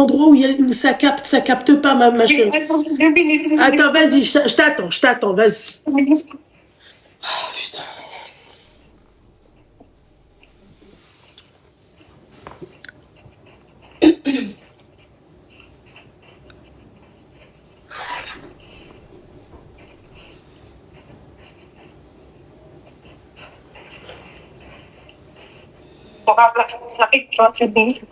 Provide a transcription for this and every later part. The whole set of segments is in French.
endroit où ça capte pas, ma Oui, chérie. attends, 2 minutes. Attends, vas-y, je t'attends, vas-y. Oh, putain.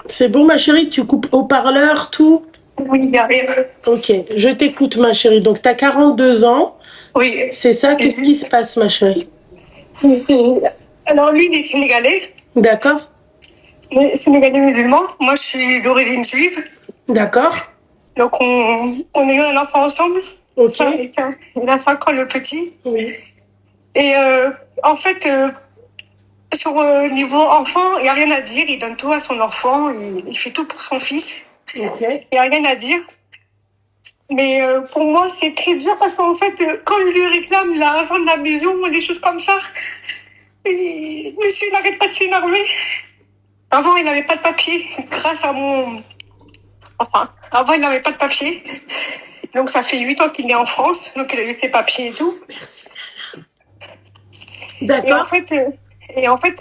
C'est bon, ma chérie, tu coupes haut-parleur, tout? Oui, il y a rien. Ok, je t'écoute, ma chérie. Donc, tu as 42 ans. Oui. C'est ça, qu'est-ce qui se passe, ma chérie? Alors, lui, il est sénégalais. D'accord, Sénégalais musulman. Moi, je suis d'origine juive. d'accord, Donc, on a eu un enfant ensemble. ok. Il a 5 ans, le petit. Oui, Et en fait, sur niveau enfant, il n'y a rien à dire. Il donne tout à son enfant. Il fait tout pour son fils. ok. Il n'y a rien à dire. Mais pour moi, c'est très dur parce qu'en fait, quand je lui réclame l'argent de la maison, des choses comme ça, monsieur, il n'arrête pas de s'énerver. Avant, il n'avait pas de papier. Grâce à mon... Enfin, avant, il n'avait pas de papier. Donc, ça fait 8 ans qu'il est en France. Donc, il a eu ses papiers et tout. Merci. Et D'accord. en fait,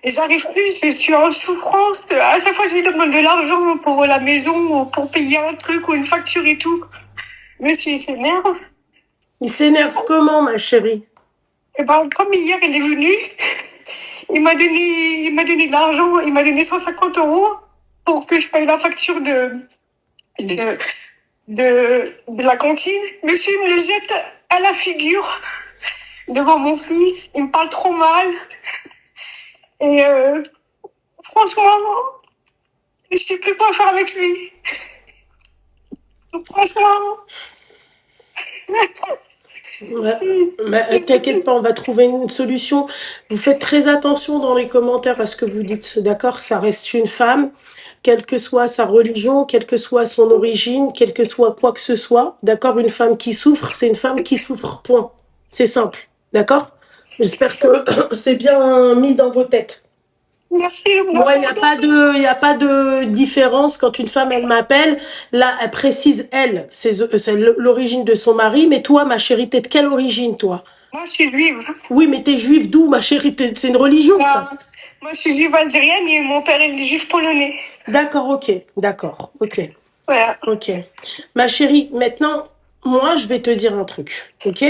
j'arrive plus, je suis en souffrance. À chaque fois, je lui demande de l'argent pour la maison, ou pour payer un truc ou une facture et tout. Monsieur, il s'énerve. Il s'énerve comment, ma chérie? Et ben, comme hier, il est venu, il m'a donné de l'argent, il m'a donné 150 € pour que je paye la facture de la cantine. Monsieur, il me le jette à la figure devant mon fils. Il me parle trop mal. Et franchement, je sais plus quoi faire avec lui. Donc, franchement... Ouais. T'inquiète pas, on va trouver une solution. Vous faites très attention dans les commentaires à ce que vous dites, d'accord? Ça reste une femme, quelle que soit sa religion, quelle que soit son origine, quelle que soit quoi que ce soit, d'accord? Une femme qui souffre, c'est une femme qui souffre, point. C'est simple, d'accord? J'espère que c'est bien mis dans vos têtes. Merci. Moi, il n'y a pas de différence quand une femme, elle m'appelle. Là, elle précise, elle, c'est l'origine de son mari. Mais toi, ma chérie, t'es de quelle origine, toi? Moi, je suis juive. Oui, mais t'es juive d'où, ma chérie? C'est une religion, ça? Moi, je suis juive algérienne et mon père est juif polonais. D'accord, ok. D'accord, ok. Voilà. Ok. Ma chérie, maintenant, moi, je vais te dire un truc, ok?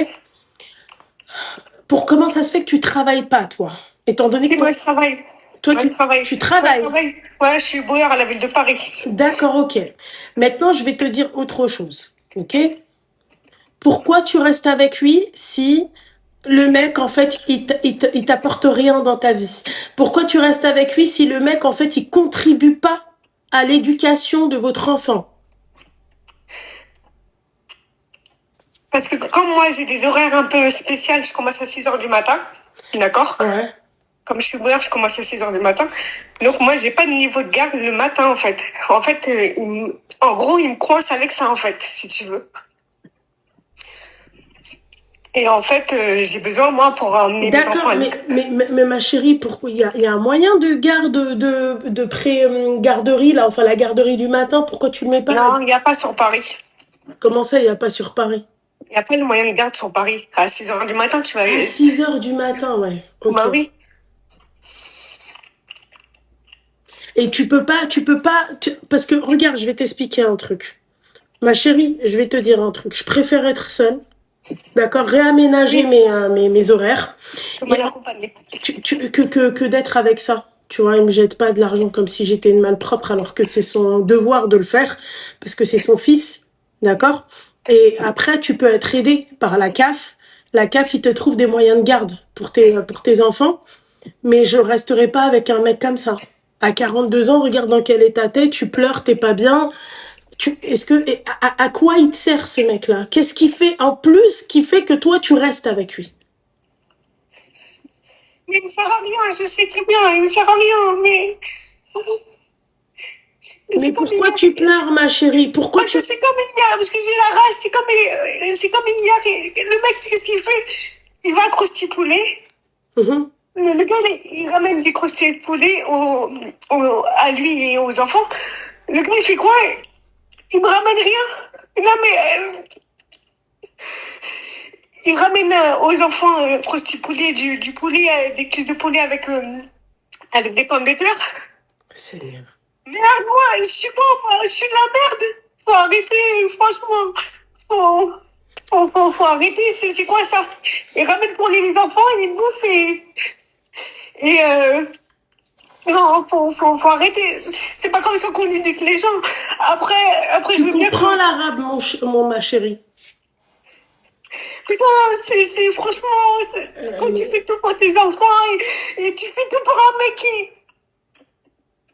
Comment ça se fait que tu travailles pas, toi? Étant donné que moi, je travaille. toi, Moi, tu travailles. Ouais, je suis bouilleur à la ville de Paris. D'accord, ok. Maintenant, je vais te dire autre chose, ok? Pourquoi tu restes avec lui si le mec, en fait, il t'apporte rien dans ta vie? Pourquoi tu restes avec lui si le mec, en fait, il contribue pas à l'éducation de votre enfant? Parce que comme moi, j'ai des horaires un peu spéciaux, je commence à 6h du matin, d'accord? Ouais. Comme je suis bouilleur, je commence à 6h du matin. Donc moi, j'ai pas de niveau de garde le matin, en fait. En fait, en gros, il me coince avec ça, en fait, si tu veux. Et en fait, j'ai besoin, moi, pour emmener mes enfants. Mais ma chérie, pourquoi il y a un moyen de garde de pré-garderie, là, enfin la garderie du matin, pourquoi tu le mets pas? Non, il n'y a pas sur Paris. Comment ça, il n'y a pas sur Paris? Il n'y a pas de moyen de garde sur Paris. À 6h du matin, tu vas... À 6h du matin, ouais. Okay. Bah oui. Et tu peux pas, parce que, regarde, je vais t'expliquer un truc. Ma chérie, je vais te dire un truc. Je préfère être seule, d'accord, réaménager mes horaires. Que d'être avec ça. Tu vois, il me jette pas de l'argent comme si j'étais une malpropre, alors que c'est son devoir de le faire, parce que c'est son fils, d'accord? Et après, tu peux être aidé par la CAF. La CAF, il te trouve des moyens de garde pour tes enfants, mais je resterai pas avec un mec comme ça. À 42 ans, regarde dans quel état t'es, tu pleures, t'es pas bien. À quoi il te sert, ce mec-là? Qu'est-ce qu'il fait en plus qui fait que toi, tu restes avec lui? Mais il me sert à rien, je sais très bien, il me sert à rien, mais... Mais pourquoi tu pleures, ma chérie? Pourquoi tu... C'est comme hier, parce que j'ai la rage, c'est comme hier. Le mec, qu'est-ce qu'il fait? Il va à Croustipoulet. le gars, il ramène des croustilles de poulet à lui et aux enfants. Le gars, il fait quoi? Il me ramène rien. Non, mais il ramène aux enfants croustilles poulet, du poulet, des cuisses de poulet avec des pommes de terre. Seigneur. Merde, moi, je suis pas, moi, je suis de la merde. Faut arrêter, franchement. Faut arrêter, c'est quoi ça? Il ramène pour les enfants, il bouffe non, faut arrêter. C'est pas comme ça qu'on éduque les gens. Après, je Tu veux bien comprends que, l'arabe, ma chérie. putain, franchement, quand tu fais tout pour tes enfants et tu fais tout pour un mec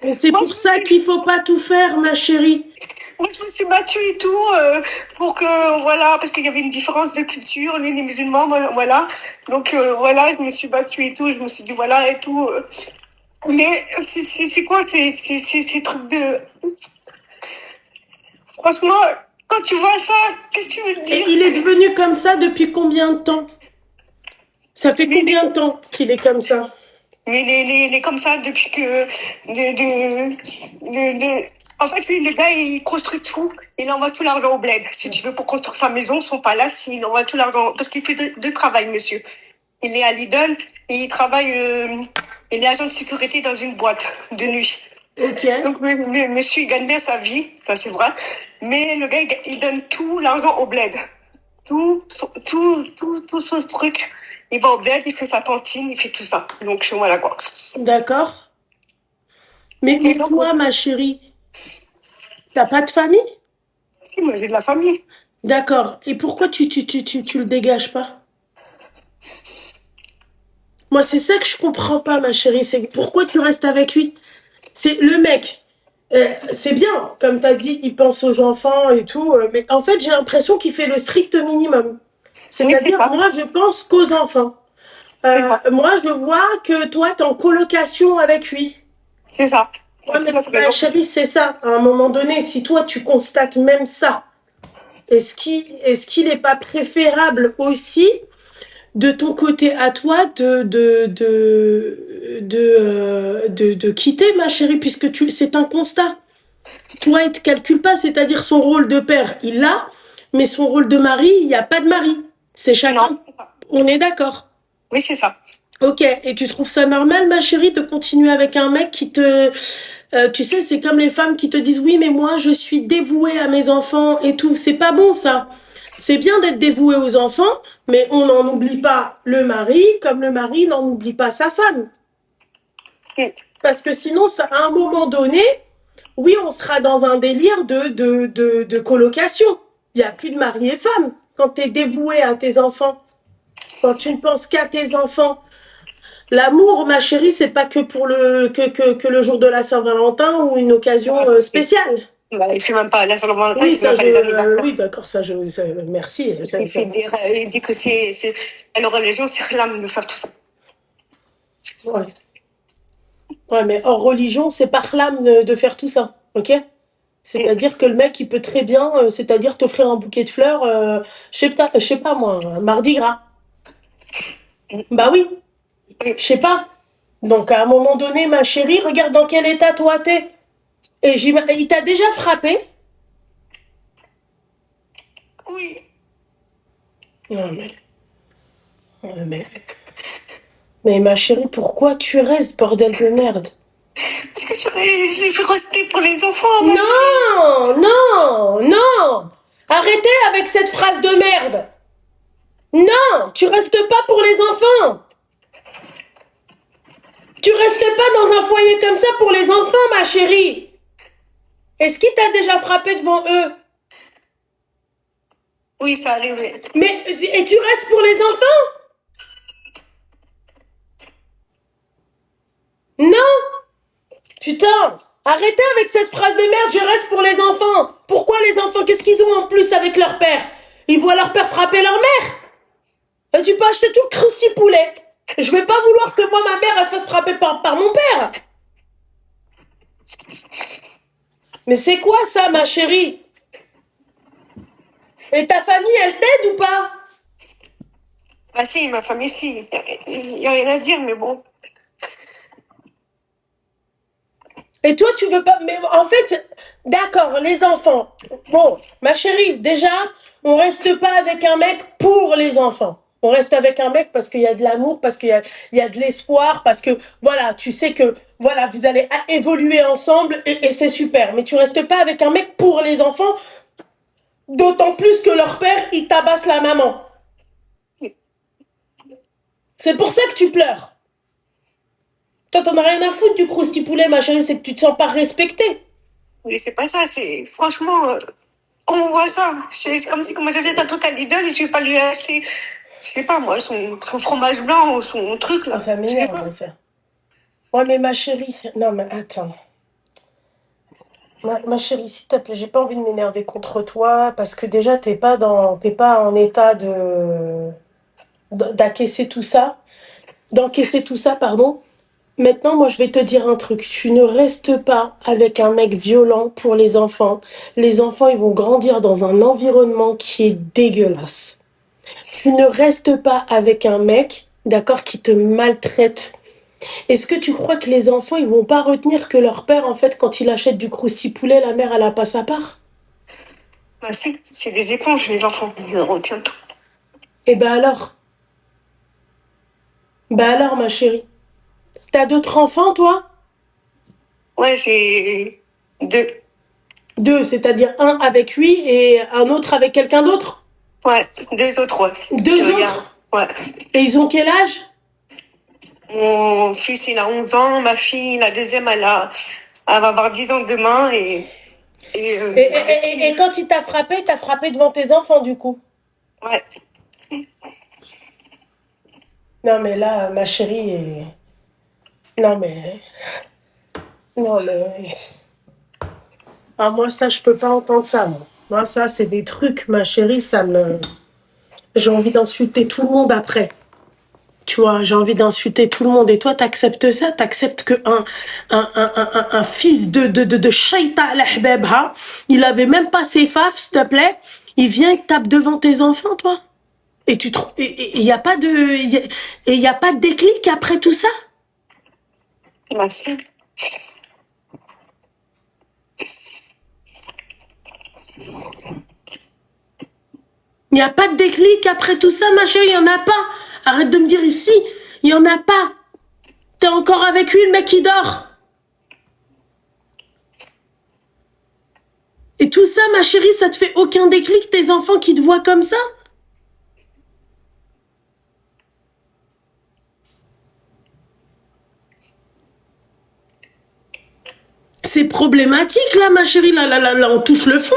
Et c'est moi, pour ça qu'il faut pas tout faire, ma chérie. moi, je me suis battue et tout, pour que, voilà, parce qu'il y avait une différence de culture, lui, les musulmans, voilà. Donc, voilà, je me suis battue et tout, je me suis dit, voilà, et tout. Mais c'est quoi ces trucs de... Franchement, quand tu vois ça, qu'est-ce que tu veux Et dire? il est devenu comme ça depuis combien de temps? Ça fait combien de temps qu'il est comme ça? Mais il est comme ça depuis que... En fait, lui, le gars, il construit tout. Il envoie tout l'argent au bled. Si tu veux, pour construire sa maison, son palace, il envoie tout l'argent. Parce qu'il fait deux travail, monsieur. Il est à Lidl et il travaille... il est agent de sécurité dans une boîte de nuit. Ok. Donc, monsieur, il gagne bien sa vie, ça c'est vrai. Mais le gars, il donne tout l'argent au bled. Tout son truc. Il va au bled, il fait sa cantine, il fait tout ça. Donc, voilà quoi. D'accord. Mais Et donc, toi, ma chérie, t'as pas de famille? si, moi, j'ai de la famille. D'accord. Et pourquoi tu le dégages pas? Moi, c'est ça que je comprends pas, ma chérie. C'est pourquoi tu restes avec lui? C'est le mec. C'est bien, comme t'as dit, il pense aux enfants et tout. Mais en fait, j'ai l'impression qu'il fait le strict minimum. Oui, c'est C'est-à-dire, ça. moi, je pense qu'aux enfants. C'est ça. Moi, je vois que toi, t'es en colocation avec lui. C'est ça. Ouais, mais ma chérie, c'est ça. À un moment donné, si toi, tu constates même ça, est-ce qu'il n'est pas préférable aussi de ton côté à toi de quitter, ma chérie, puisque c'est un constat. Toi, il te calcule pas, c'est-à-dire son rôle de père, il l'a, mais son rôle de mari, il n'y a pas de mari. C'est chacun. Non, c'est ça. On est d'accord. Oui, c'est ça. Ok, et tu trouves ça normal, ma chérie, de continuer avec un mec qui te... tu sais, c'est comme les femmes qui te disent, oui, mais moi, je suis dévouée à mes enfants et tout. C'est pas bon, ça. C'est bien d'être dévoué aux enfants, mais on n'en oublie pas le mari, comme le mari n'en oublie pas sa femme. Mm. Parce que sinon, ça, à un moment donné, oui, on sera dans un délire de colocation. Il n'y a plus de mari et femme quand tu es dévoué à tes enfants. Quand tu ne penses qu'à tes enfants. L'amour, ma chérie, c'est pas que pour que le jour de la Saint-Valentin ou une occasion spéciale. Bah, il fait même pas la Saint-Valentin, Oui, il fait ça, même pas les anniversaires. oui, d'accord, merci. Il dit que la religion, c'est réclame de faire tout ça. Ouais. Ouais, mais hors religion, c'est par l'âme de faire tout ça, ok? C'est-à-dire que le mec, il peut très bien, c'est-à-dire t'offrir un bouquet de fleurs, je sais pas moi, un Mardi Gras. Bah oui, je sais pas. Donc à un moment donné, ma chérie, regarde dans quel état toi t'es. Et il t'a déjà frappé? Oui. Non mais ma chérie, pourquoi tu restes, bordel de merde? Parce que je l'ai fait rester pour les enfants, ma chérie. Non. Arrêtez avec cette phrase de merde. Non, tu restes pas pour les enfants. Tu restes pas dans un foyer comme ça pour les enfants, ma chérie. Est-ce qu'il t'a déjà frappé devant eux? Oui, ça arrive. Mais, et tu restes pour les enfants? Non. Putain, arrêtez avec cette phrase de merde, je reste pour les enfants. Pourquoi les enfants? Qu'est-ce qu'ils ont en plus avec leur père? Ils voient leur père frapper leur mère. Et tu peux acheter tout le croustille poulet. Je vais pas vouloir que moi, ma mère, elle se fasse frapper par mon père. Mais c'est quoi ça, ma chérie? Et ta famille, elle t'aide ou pas? Ah si, ma famille, si. Il n'y a rien à dire, mais bon. Et toi, tu veux pas. Mais en fait, d'accord, les enfants. Bon, ma chérie, déjà, on reste pas avec un mec pour les enfants. On reste avec un mec parce qu'il y a de l'amour, parce il y a de l'espoir, parce que, voilà, tu sais que, voilà, vous allez évoluer ensemble et c'est super. Mais tu restes pas avec un mec pour les enfants, d'autant plus que leur père, il tabasse la maman. C'est pour ça que tu pleures. Toi, t'en as rien à foutre du crousti poulet, ma chérie, c'est que tu te sens pas respectée. Mais c'est pas ça, c'est franchement, on voit ça. C'est comme si, comme j'achète un truc à Lidl et je vais pas lui acheter, je sais pas moi, son fromage blanc ou son truc là. Ah, ça m'énerve, ça. Ouais, mais ma chérie, non, mais attends. Ma chérie, s'il te plaît, j'ai pas envie de m'énerver contre toi parce que déjà, t'es pas en état d'acquiescer tout ça, d'encaisser tout ça, pardon. Maintenant, moi, je vais te dire un truc. Tu ne restes pas avec un mec violent pour les enfants. Les enfants, ils vont grandir dans un environnement qui est dégueulasse. Tu ne restes pas avec un mec, d'accord, qui te maltraite. Est-ce que tu crois que les enfants, ils vont pas retenir que leur père, en fait, quand il achète du crousti-poulet, la mère, elle a pas sa part? Bah si, c'est des éponges les enfants, ils retiennent tout. Eh ben alors? Ben alors, ma chérie? T'as d'autres enfants, toi? Ouais, j'ai 2. Deux, c'est-à-dire un avec lui et un autre avec quelqu'un d'autre? Ouais, 2 autres, ouais. Deux Regarde. autres? Ouais. Et ils ont quel âge? Mon fils, il a 11 ans, ma fille, la deuxième, elle va avoir 10 ans demain et Et quand il t'a frappé devant tes enfants, du coup? ouais. Non, mais là, ma chérie est... Non, mais... Non, mais... Ah, moi, ça, je peux pas entendre ça, moi. Moi, ça, c'est des trucs, ma chérie, ça me... J'ai envie d'insulter tout le monde après. Tu vois, j'ai envie d'insulter tout le monde. Et toi, t'acceptes ça? T'acceptes que un fils de shaita al-ahbabha, il avait même pas ses faf, s'il te plaît, il vient et tape devant tes enfants, toi? Et tu trouves... Et il y a pas de... Et il y a pas de déclic après tout ça? Bah si. Il n'y a pas de déclic après tout ça, ma chérie, il n'y en a pas. Arrête de me dire ici, il n'y en a pas. T'es encore avec lui, le mec qui dort. Et tout ça, ma chérie, ça te fait aucun déclic, tes enfants qui te voient comme ça? C'est problématique, là, ma chérie, là, on touche le fond.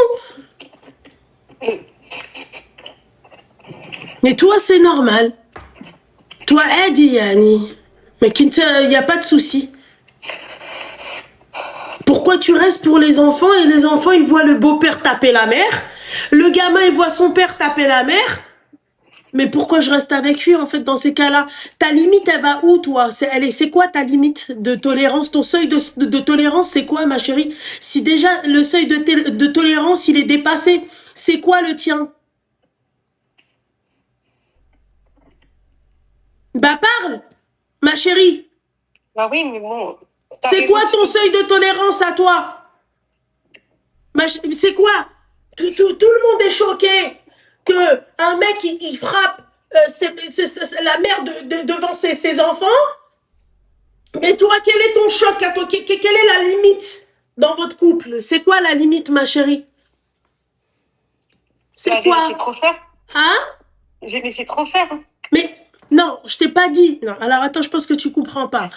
Mais toi, c'est normal. Toi, aide, Yani. Mais il n'y a pas de souci. Pourquoi tu restes pour les enfants et les enfants, ils voient le beau-père taper la mère? Le gamin, il voit son père taper la mère? Mais pourquoi je reste avec lui, en fait, dans ces cas-là? Ta limite, elle va où, toi? C'est quoi ta limite de tolérance? Ton seuil de tolérance, c'est quoi, ma chérie? Si déjà, le seuil de tolérance, il est dépassé, c'est quoi le tien? Bah, parle, ma chérie. Bah oui, mais bon. C'est quoi ton seuil de tolérance à toi? C'est quoi? Tout le monde est choqué que un mec, il frappe la mère devant ses enfants. Mais toi, quel est ton choc à toi? Quelle est la limite dans votre couple? C'est quoi la limite, ma chérie? C'est bah, quoi? j'ai laissé trop faire. Hein? J'ai laissé trop faire. Mais non, je t'ai pas dit. Non, alors attends, je pense que tu comprends pas.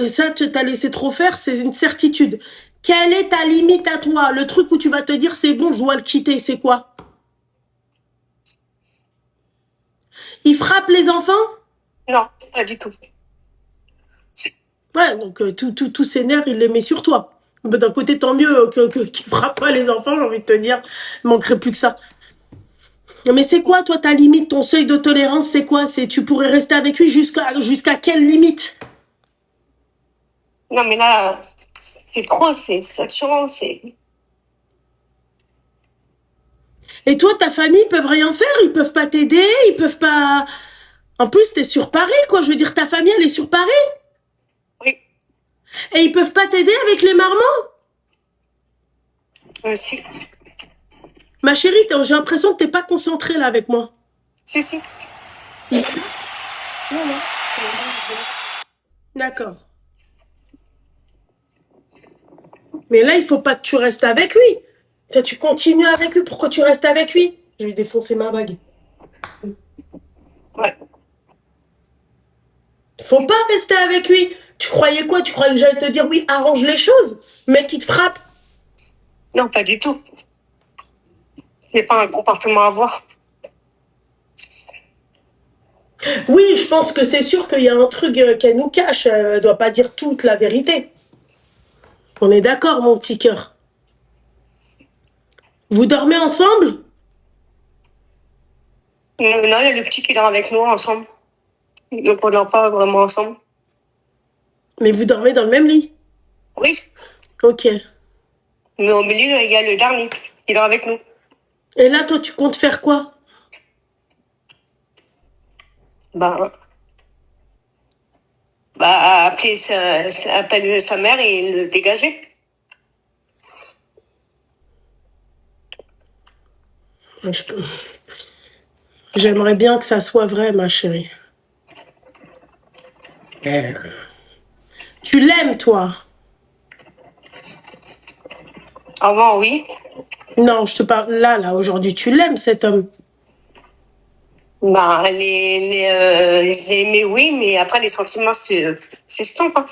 Ça, tu t'as laissé trop faire, c'est une certitude. Quelle est ta limite à toi? Le truc où tu vas te dire, c'est bon, je dois le quitter, c'est quoi? Il frappe les enfants? Non, pas du tout. Ouais, donc tous ces nerfs, il les met sur toi. D'un côté, tant mieux qu'il frappe pas les enfants, j'ai envie de te dire. Il manquerait plus que ça. Mais c'est quoi, toi, ta limite, ton seuil de tolérance, c'est quoi? Tu pourrais rester avec lui jusqu'à quelle limite? Non, mais là, c'est trop, c'est saturant, c'est... Et toi, ta famille, ils peuvent rien faire, ils peuvent pas t'aider, ils peuvent pas... En plus, t'es sur Paris, quoi. Je veux dire, ta famille, elle est sur Paris. Oui. Et ils peuvent pas t'aider avec les marmots? Si. Ma chérie, j'ai l'impression que t'es pas concentrée là avec moi. Si. Il- Non, non. D'accord. Mais là, il faut pas que tu restes avec lui. Toi, tu continues avec lui. Pourquoi tu restes avec lui? Je vais défoncer ma bague. Ouais. Faut pas rester avec lui. Tu croyais quoi? Tu croyais que j'allais te dire oui, arrange les choses? Mec, il te frappe. Non, pas du tout. C'est pas un comportement à avoir. Oui, je pense que c'est sûr qu'il y a un truc qu'elle nous cache. Elle doit pas dire toute la vérité. On est d'accord, mon petit cœur. Vous dormez ensemble? Non, il y a le petit qui dort avec nous ensemble. Donc on dort pas vraiment ensemble. Mais vous dormez dans le même lit? Oui, Ok. mais au milieu, il y a le dernier qui dort avec nous. Et là, toi, tu comptes faire quoi? Bah, appeler appeler sa mère et le dégager. J'aimerais bien que ça soit vrai, ma chérie. Tu l'aimes, toi? Avant, oui. Non, je te parle là, aujourd'hui, tu l'aimes, cet homme. Bah, j'ai aimé, oui, mais après, les sentiments s'estompent. Hein.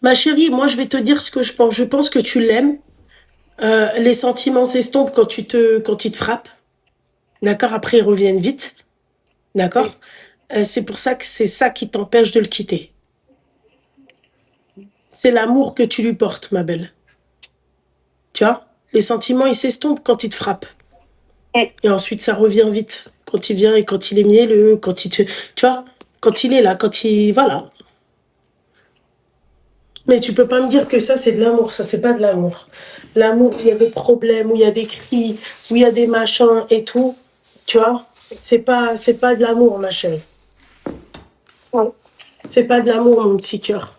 Ma chérie, moi, je vais te dire ce que je pense. Je pense que tu l'aimes. Les sentiments s'estompent quand il te frappe. D'accord? Après, ils reviennent vite. D'accord? C'est pour ça que c'est ça qui t'empêche de le quitter. C'est l'amour que tu lui portes, ma belle. Tu vois? Les sentiments, ils s'estompent quand il te frappe. Et ensuite, ça revient vite. Quand il vient et quand il est mielleux, quand il te... Tu vois? Quand il est là, quand il... Voilà. Mais tu peux pas me dire que ça, c'est de l'amour. Ça, c'est pas de l'amour. L'amour, il y a des problèmes, où il y a des cris, où il y a des machins et tout. Tu vois? C'est pas de l'amour, ma chérie. Ouais. C'est pas de l'amour, mon petit cœur.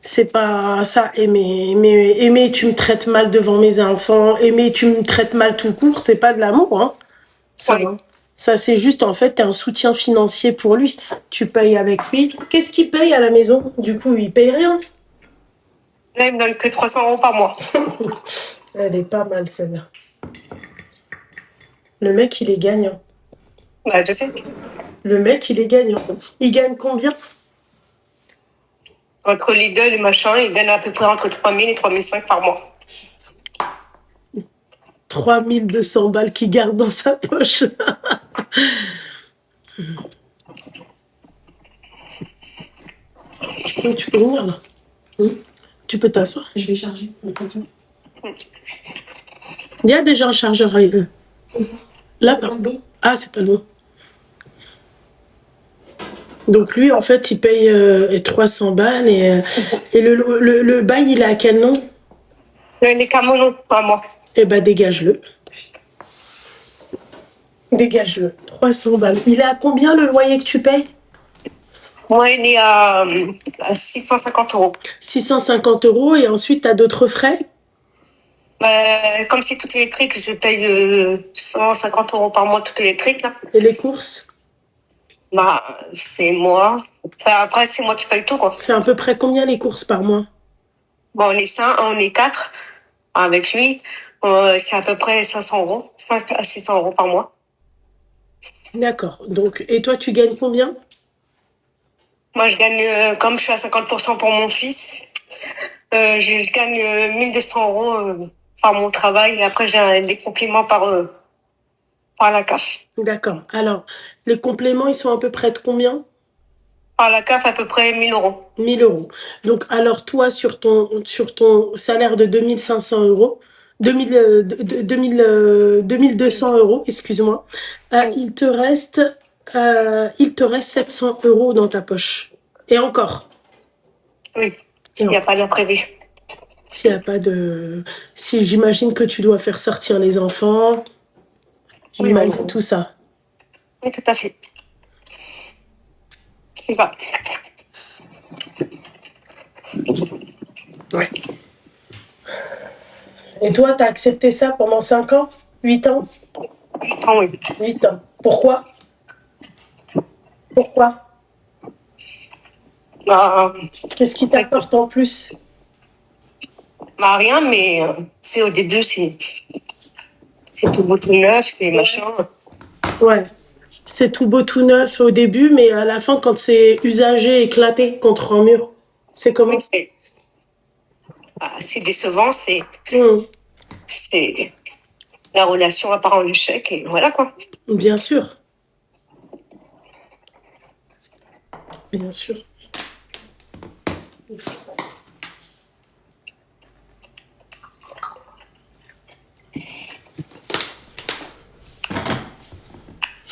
C'est pas ça, aimer, tu me traites mal devant mes enfants, aimer, tu me traites mal tout court, c'est pas de l'amour, hein. Ça, Ouais. ça c'est juste, en fait, t'es un soutien financier pour lui. Tu payes avec lui. Qu'est-ce qu'il paye à la maison? Du coup, il paye rien. Là, il me donne que 300 € par mois. Elle est pas mal, celle-là. Le mec, il est gagnant. Bah, je sais. Le mec, il est gagnant. Il gagne combien? Entre les deux, les machins, il gagne à peu près entre 3000 et 3500 par mois. 3200 balles qu'il garde dans sa poche. Oui, tu peux venir là. Tu peux t'asseoir. Je vais charger. Il y a déjà un chargeur. Là, ah, c'est pas loin. Donc lui, en fait, il paye 300 balles et le bail, il est à quel nom? Les Camonos, pas moi. Eh ben, dégage-le. Dégage-le. 300 balles. Il est à combien le loyer que tu payes? Moi, il est à 650 €. 650 € et ensuite, tu as d'autres frais? Comme c'est tout électrique, je paye 150 € par mois tout électrique. Là. Et les courses? Bah, c'est moi. Enfin, après, c'est moi qui paye tout, quoi. C'est à peu près combien les courses par mois? Bon, on est 4 avec lui. C'est à peu près 500 €, 5 à 600 € par mois. D'accord. Donc, et toi, tu gagnes combien? Moi, je gagne, comme je suis à 50% pour mon fils, je gagne 1200 € par mon travail. Et après, j'ai des compléments par la CAF. D'accord. Alors, les compléments, ils sont à peu près de combien? Par la CAF, à peu près 1000 €. 1000 €. Donc, alors, toi, sur ton salaire de 2500 €, 2200 €, excuse-moi, il te reste 700 € dans ta poche. Et encore. Oui, s'il n'y a pas d'imprévu. S'il n'y a pas de... Si j'imagine que tu dois faire sortir les enfants, j'imagine Oui. tout ça. Oui, tout à fait. C'est ça. Ouais. Et toi, t'as accepté ça pendant 5 ans? 8 ans? 8 ans, oui. 8 ans. Pourquoi? Pourquoi? Bah, Qu'est-ce qui t'apporte en plus? bah rien, mais c'est au début, c'est tout beau, tout neuf, c'est machin. Ouais. C'est tout beau, tout neuf au début, mais à la fin, quand c'est usagé, éclaté contre un mur, c'est comment? Oui, c'est décevant, Mmh. c'est la relation à part en échec, et voilà quoi. Bien sûr. Bien sûr.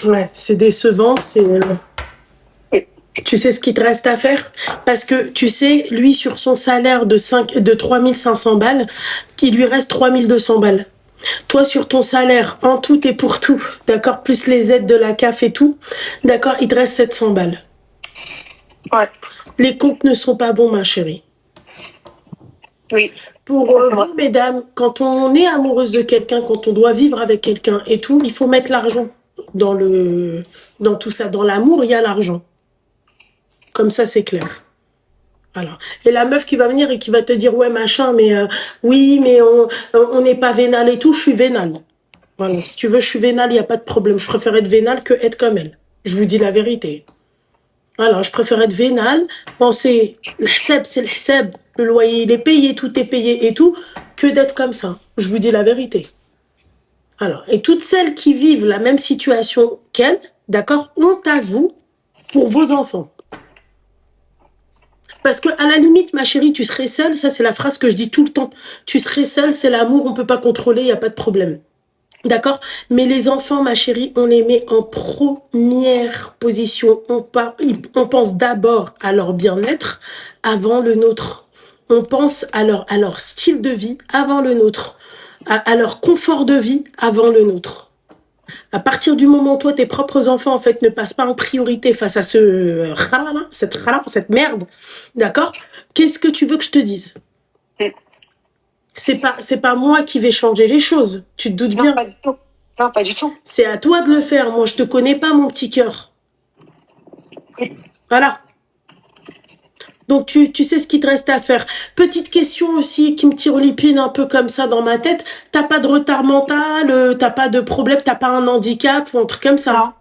Ouais, c'est décevant, c'est... Tu sais ce qu'il te reste à faire? Parce que, tu sais, lui, sur son salaire de 3500 balles, il lui reste 3200 balles. Toi, sur ton salaire, en tout et pour tout, d'accord, plus les aides de la CAF et tout, d'accord, il te reste 700 balles. Ouais. Les comptes ne sont pas bons, ma chérie. Oui. Pour vous, mesdames, quand on est amoureuse de quelqu'un, quand on doit vivre avec quelqu'un et tout, il faut mettre l'argent dans tout ça. Dans l'amour, il y a l'argent. Comme ça, c'est clair. Voilà. Et la meuf qui va venir et qui va te dire, ouais, machin, mais oui, mais on n'est pas vénal et tout, je suis vénal. Voilà. Si tu veux, je suis vénal, il n'y a pas de problème. Je préfère être vénal que être comme elle. Je vous dis la vérité. Voilà, je préfère être vénal, penser, l'hsab, c'est l'hsab, le loyer, il est payé, tout est payé et tout, que d'être comme ça. Je vous dis la vérité. Alors, et toutes celles qui vivent la même situation qu'elle, d'accord, honte à vous pour vos enfants. Parce que, à la limite, ma chérie, tu serais seule, ça c'est la phrase que je dis tout le temps. Tu serais seule, c'est l'amour, on peut pas contrôler, il n'y a pas de problème. D'accord? Mais les enfants, ma chérie, on les met en première position. On pense d'abord à leur bien-être avant le nôtre. On pense à leur style de vie avant le nôtre. À leur confort de vie avant le nôtre. À partir du moment où toi, tes propres enfants, en fait, ne passent pas en priorité face à cette merde, d'accord? Qu'est-ce que tu veux que je te dise? C'est pas moi qui vais changer les choses. Tu te doutes bien? Non, pas du tout. Non, pas du tout. C'est à toi de le faire. Moi, je te connais pas, mon petit cœur. Voilà. Donc, tu sais ce qu'il te reste à faire. Petite question aussi qui me tire l'épine un peu comme ça dans ma tête. T'as pas de retard mental, t'as pas de problème, t'as pas un handicap ou un truc comme ça?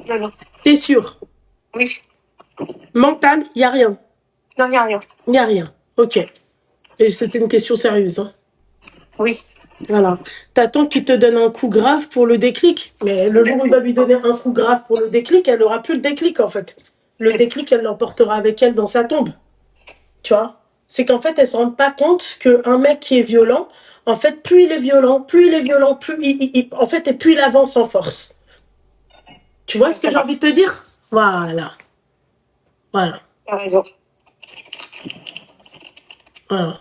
Non, non. T'es sûr? Oui. Mental, y a rien. Non, il n'y a rien. Y a rien. Ok. Et c'était une question sérieuse, hein. Oui. Voilà. T'attends qu'il te donne un coup grave pour le déclic. Mais le jour où il va lui donner un coup grave pour le déclic, elle aura plus le déclic, en fait. Le déclic, elle l'emportera avec elle dans sa tombe. Tu vois? C'est qu'en fait, elle se rend pas compte qu'un mec qui est violent, en fait, plus il est violent, plus en fait, et plus il avance en force. Tu vois ce que j'ai envie de te dire? Voilà. Voilà. T'as raison. Voilà.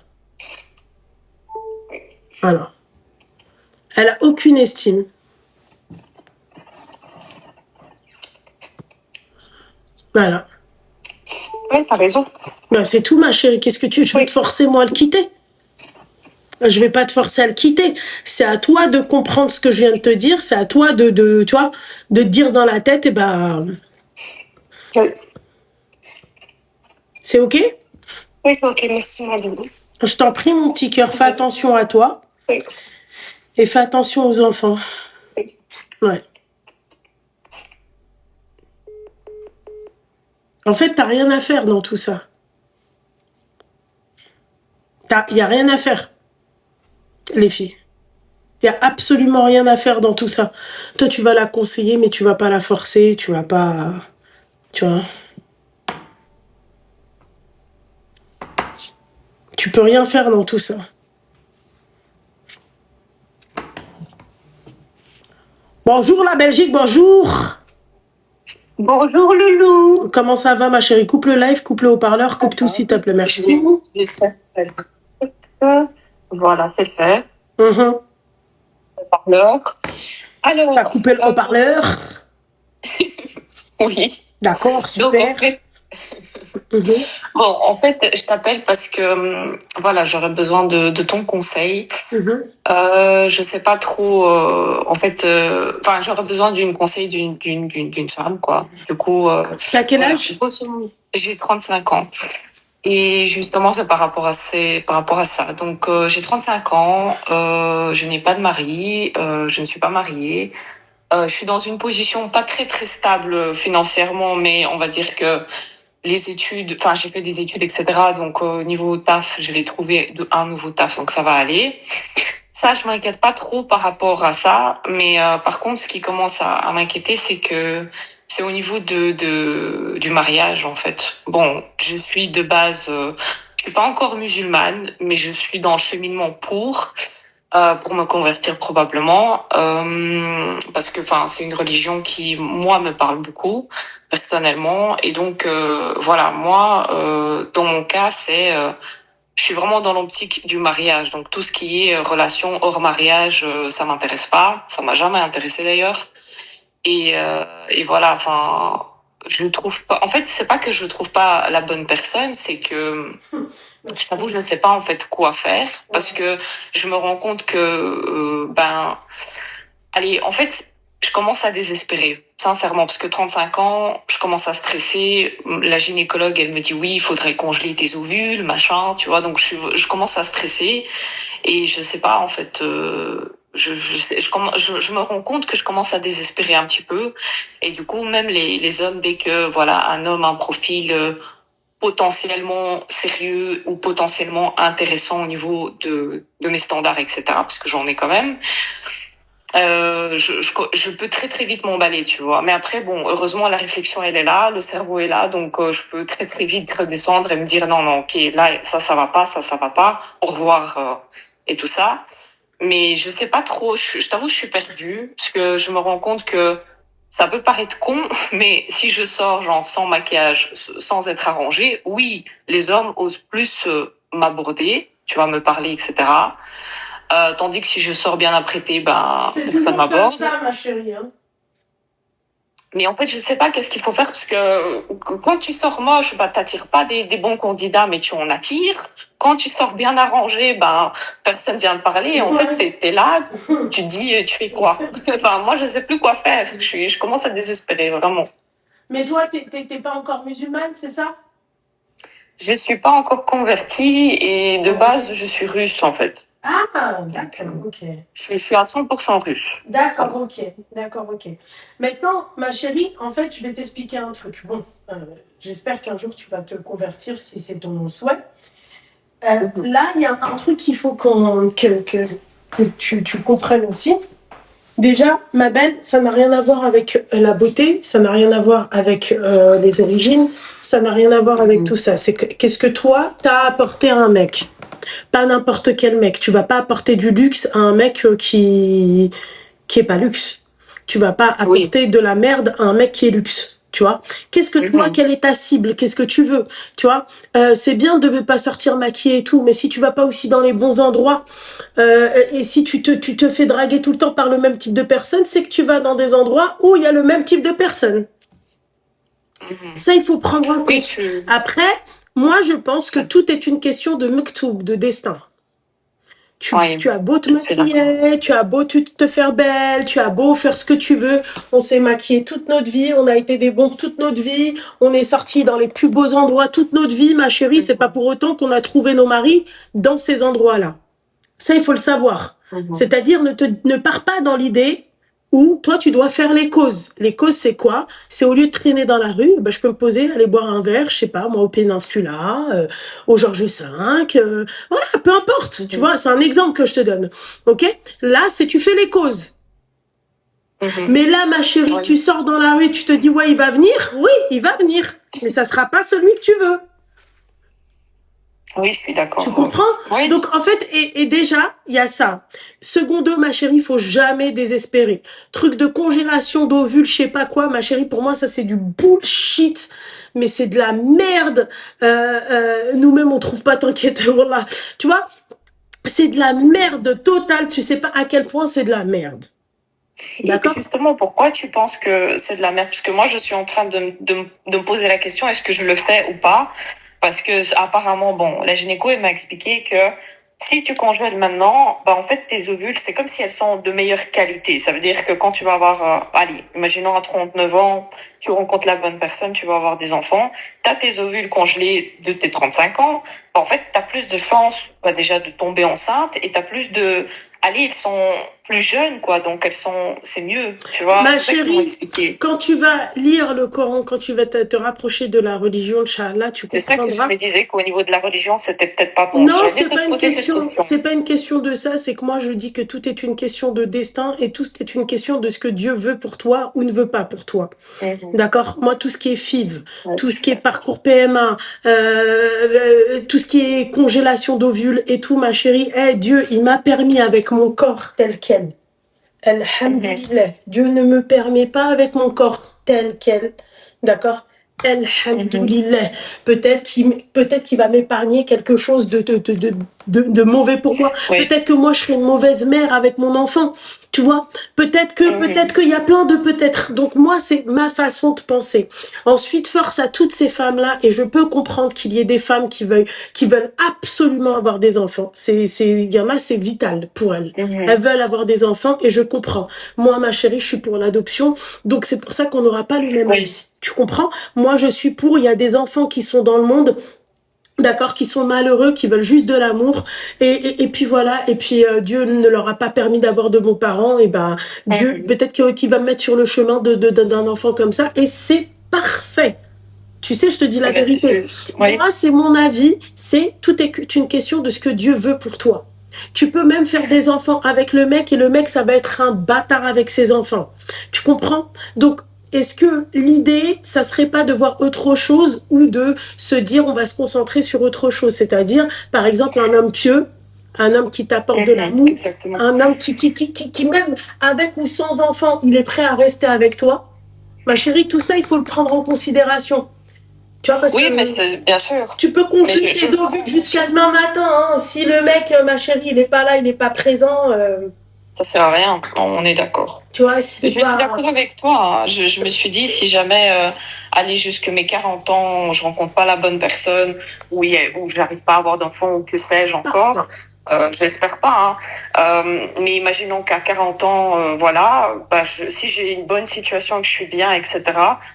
Voilà. Elle a aucune estime. Voilà. Ouais, t'as raison. Ben, c'est tout, ma chérie. Qu'est-ce que je vais te forcer, moi, à le quitter? Je vais pas te forcer à le quitter. C'est à toi de comprendre ce que je viens de te dire. C'est à toi tu vois, de te dire dans la tête, et Oui, c'est ok? oui c'est ok. Merci, madame. Je t'en prie, mon petit cœur. Fais attention à toi. Oui. Et fais attention aux enfants. Oui. Ouais. En fait, t'as rien à faire dans tout ça. Y a rien à faire, les filles. Y a absolument rien à faire dans tout ça. Toi, tu vas la conseiller, mais tu vas pas la forcer, tu vas pas... Tu vois? Tu peux rien faire dans tout ça. Bonjour la Belgique, bonjour. Bonjour, Loulou. Comment ça va, ma chérie? Coupe le live, coupe le haut-parleur, coupe tout, s'il te plaît, merci. Voilà, c'est fait. Mm-hmm. Haut-parleur. Alors. T'as coupé le haut-parleur? Oui. D'accord, super. Donc, Mhm, Bon, en fait, je t'appelle parce que, voilà, j'aurais besoin de ton conseil. mhm. Je sais pas trop, en fait, enfin, j'aurais besoin d'une conseil d'une femme, quoi. Du coup, T'as quel voilà. âge? J'ai 35 ans. Et justement, c'est par rapport à ça. Donc, j'ai 35 ans, je n'ai pas de mari, je ne suis pas mariée. Je suis dans une position pas très très stable financièrement, mais on va dire que les études, enfin j'ai fait des études, etc. Donc niveau taf, je vais trouver un nouveau taf, donc ça va aller. Ça, je m'inquiète pas trop par rapport à ça, mais par contre, ce qui commence à m'inquiéter, c'est que c'est au niveau du mariage en fait. Bon, je suis de base, je suis pas encore musulmane, mais je suis dans le cheminement pour me convertir probablement, parce que enfin c'est une religion qui moi me parle beaucoup personnellement, et donc voilà, moi dans mon cas c'est je suis vraiment dans l'optique du mariage, donc tout ce qui est relation hors mariage, ça m'intéresse pas, ça m'a jamais intéressé d'ailleurs, et voilà, enfin je trouve pas, en fait c'est pas que je trouve pas la bonne personne, c'est que je t'avoue, je ne sais pas en fait quoi faire, parce que je me rends compte que ben allez, en fait, je commence à désespérer, sincèrement, parce que 35 ans, je commence à stresser. La gynécologue, elle me dit oui, il faudrait congeler tes ovules, machin, tu vois. Donc je commence à stresser, et je sais pas en fait. Je me rends compte que je commence à désespérer un petit peu, et du coup même les hommes, dès que voilà un homme a un profil potentiellement sérieux ou potentiellement intéressant au niveau de mes standards, etc., parce que j'en ai quand même, je peux très très vite m'emballer, tu vois. Mais après, bon, heureusement, la réflexion, elle est là, le cerveau est là, donc je peux très très vite redescendre et me dire non, non, ok, là, ça va pas, ça va pas, au revoir, et tout ça. Mais je sais pas trop, je t'avoue, je suis perdue, parce que je me rends compte que ça peut paraître con, mais si je sors genre sans maquillage, sans être arrangée, oui, les hommes osent plus m'aborder, tu vas me parler, etc. Tandis que si je sors bien apprêtée, ben C'est personne toujours comme m'aborde. ça, ma chérie, hein. Mais en fait, je sais pas qu'est-ce qu'il faut faire, parce que quand tu sors moche, bah t'attires pas des bons candidats, mais tu en attires. Quand tu sors bien arrangé, ben personne vient te parler. En fait, Ouais. t'es là, tu te dis tu fais quoi? Enfin, moi, je sais plus quoi faire. Je commence à désespérer vraiment. Mais toi, t'es pas encore musulmane, c'est ça? Je suis pas encore convertie, et de base, je suis russe en fait. Ah, d'accord, ok. Je suis à 100% russe. D'accord, ok. D'accord, ok. Maintenant, ma chérie, en fait, je vais t'expliquer un truc. Bon, j'espère qu'un jour tu vas te convertir si c'est ton souhait. Là, il y a un truc qu'il faut que tu comprennes aussi. Déjà, ma belle, ça n'a rien à voir avec la beauté, ça n'a rien à voir avec les origines, ça n'a rien à voir avec tout ça. C'est qu'est-ce que toi, t'as apporté à un mec? Pas n'importe quel mec. Tu vas pas apporter du luxe à un mec qui est pas luxe. Tu vas pas apporter de la merde à un mec qui est luxe. Tu vois, qu'est-ce que toi, quelle est ta cible, qu'est-ce que tu veux, tu vois, c'est bien de ne pas sortir maquillée et tout, mais si tu vas pas aussi dans les bons endroits, et si tu te fais draguer tout le temps par le même type de personne, c'est que tu vas dans des endroits où il y a le même type de personne. Ça, il faut prendre en compte. Après, moi, je pense que tout est une question de mektoub, de destin. Tu as beau te maquiller, tu as beau te faire belle, tu as beau faire ce que tu veux. On s'est maquillé toute notre vie, on a été des bons toute notre vie, on est sortis dans les plus beaux endroits toute notre vie, ma chérie. C'est pas pour autant qu'on a trouvé nos maris dans ces endroits-là. Ça, il faut le savoir. C'est-à-dire, ne pars pas dans l'idée où toi, tu dois faire les causes. Les causes, c'est quoi? C'est au lieu de traîner dans la rue, ben, je peux me poser, aller boire un verre, je sais pas, moi, au Péninsula, au Georges V, voilà, peu importe, tu vois, c'est un exemple que je te donne. Ok? Là, c'est tu fais les causes. Mais là, ma chérie, tu sors dans la rue, tu te dis, ouais, il va venir? Oui, il va venir. Mais ça sera pas celui que tu veux. Oui, je suis d'accord. Tu comprends? Oui. Donc, en fait, et déjà, il y a ça. Secondo, ma chérie, il faut jamais désespérer. Truc de congélation d'ovules, je sais pas quoi, ma chérie, pour moi, ça, c'est du bullshit. Mais c'est de la merde. Nous-mêmes, on trouve pas, t'inquiète, voilà. Tu vois? C'est de la merde totale. Tu sais pas à quel point c'est de la merde. Et D'accord? justement, pourquoi tu penses que c'est de la merde? Parce que moi, je suis en train de me poser la question, est-ce que je le fais ou pas? Parce que apparemment, bon, la gynéco, elle m'a expliqué que si tu congèles maintenant, bah en fait, tes ovules, c'est comme si elles sont de meilleure qualité. Ça veut dire que quand tu vas avoir, allez, imaginons à 39 ans, tu rencontres la bonne personne, tu vas avoir des enfants, tu as tes ovules congelés de tes 35 ans, bah, en fait, tu as plus de chances bah, déjà de tomber enceinte et tu as plus de... Allez, ils sont plus jeunes, quoi, donc c'est mieux, tu vois, Ma c'est ça qu'ils m'ont chérie, expliqué. quand tu vas lire le Coran, quand tu vas te rapprocher de la religion, Inch'Allah, tu C'est ça que je comprendras. me disais qu'au niveau de la religion, c'était peut-être pas bon. Non, J'allais te poser cette question. c'est pas une question de ça, c'est que moi je dis que tout est une question de destin et tout est une question de ce que Dieu veut pour toi ou ne veut pas pour toi. D'accord? Moi, tout ce qui est FIV, Ouais, tout ce qui est parcours PMA, tout ce qui est congélation d'ovules et tout, ma chérie, Dieu, il m'a permis avec mon corps tel quel. Alhamdulillah. Dieu ne me permet pas avec mon corps tel quel. D'accord? Alhamdulillah. Peut-être qu'il va m'épargner quelque chose de mauvais pour moi. Oui. Peut-être que moi, je serai une mauvaise mère avec mon enfant. Tu vois? Peut-être qu'il y a plein de peut-être. Donc, moi, c'est ma façon de penser. Ensuite, force à toutes ces femmes-là, et je peux comprendre qu'il y ait des femmes qui veulent absolument avoir des enfants. Il y en a, c'est vital pour elles. Elles veulent avoir des enfants, et je comprends. Moi, ma chérie, je suis pour l'adoption. Donc, c'est pour ça qu'on n'aura pas le même avis. Tu comprends? Moi, je suis pour, il y a des enfants qui sont dans le monde, d'accord, qui sont malheureux, qui veulent juste de l'amour, et puis voilà, et puis Dieu ne leur a pas permis d'avoir de bons parents, et ben Dieu peut-être qu'il va me mettre sur le chemin d'un enfant comme ça, et c'est parfait. Tu sais, je te dis la vérité. Moi, c'est mon avis, tout est une question de ce que Dieu veut pour toi. Tu peux même faire des enfants avec le mec, et le mec, ça va être un bâtard avec ses enfants. Tu comprends? Donc, est-ce que l'idée, ça serait pas de voir autre chose ou de se dire on va se concentrer sur autre chose? C'est-à-dire, par exemple, un homme pieux, un homme qui t'apporte de l'amour, un homme qui, même avec ou sans enfant, il est prêt à rester avec toi. Ma chérie, tout ça, il faut le prendre en considération. Tu vois, parce Oui, que mais c'est bien sûr. tu peux congeler tes ovules jusqu'à demain matin. Hein. Si le mec, ma chérie, il est pas là, il est pas présent. Ça sert à rien. On est d'accord. Tu vois, je suis d'accord avec toi. Hein. Je me suis dit, si jamais aller jusque mes 40 ans, je rencontre pas la bonne personne, ou j'arrive pas à avoir d'enfant, ou que sais-je encore. J'espère pas. Hein. Mais imaginons qu'à 40 ans, voilà, bah, si j'ai une bonne situation, que je suis bien, etc.,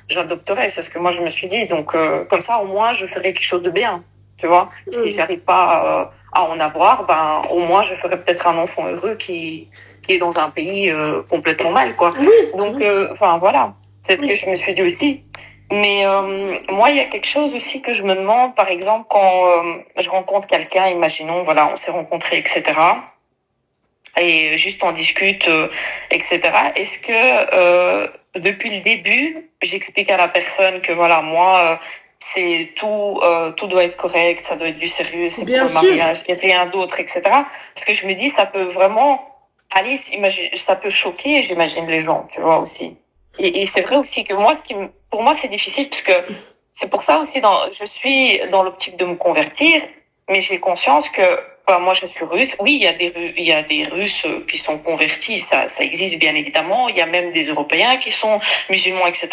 j'adopterai. C'est ce que moi je me suis dit. Donc comme ça, au moins, je ferai quelque chose de bien. Tu vois, si j'arrive pas à en avoir, ben au moins je ferai peut-être un enfant heureux qui est dans un pays complètement mal, quoi. Donc, enfin voilà, c'est ce que je me suis dit aussi. Mais moi, il y a quelque chose aussi que je me demande, par exemple, quand je rencontre quelqu'un, imaginons, voilà, on s'est rencontrés, etc., et juste on discute, etc. Est-ce que depuis le début, j'explique à la personne que voilà, moi, c'est tout doit être correct, ça doit être du sérieux, c'est pour le mariage et rien d'autre, etc. Parce que je me dis, ça peut vraiment aller, ça peut choquer, j'imagine, les gens, tu vois, aussi. Et c'est vrai aussi que moi, pour moi, c'est difficile parce que c'est pour ça aussi, je suis dans l'optique de me convertir, mais j'ai conscience que moi, je suis russe. Oui, il y a des Russes qui sont convertis, ça existe bien évidemment. Il y a même des Européens qui sont musulmans, etc.,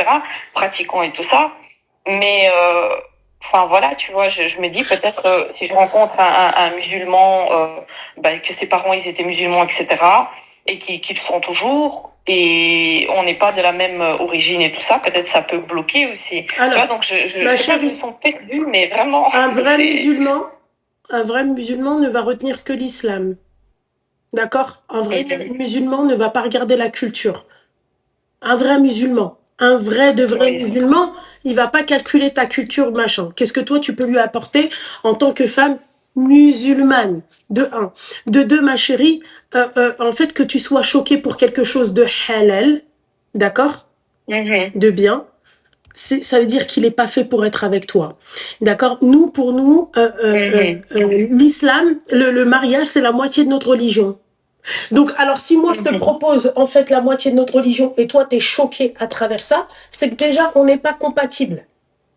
pratiquants et tout ça. Mais enfin voilà, tu vois, je me dis peut-être si je rencontre un musulman, que ses parents ils étaient musulmans, etc., et qui le sont toujours, et on n'est pas de la même origine et tout ça, peut-être ça peut bloquer aussi. Alors, tu vois, donc je me sens perdue, mais vraiment. Un vrai musulman ne va retenir que l'islam. D'accord? Un vrai musulman ne va pas regarder la culture. Un vrai musulman. Un vrai musulman, il va pas calculer ta culture, machin. Qu'est-ce que toi, tu peux lui apporter en tant que femme musulmane? De un. De deux, ma chérie, en fait, que tu sois choquée pour quelque chose de halal, d'accord? De bien. Ça veut dire qu'il n'est pas fait pour être avec toi. D'accord? Pour nous, l'islam, le mariage, c'est la moitié de notre religion. Donc, alors, si moi, je te propose, en fait, la moitié de notre religion et toi, t'es choqué à travers ça, c'est que déjà, on n'est pas compatibles.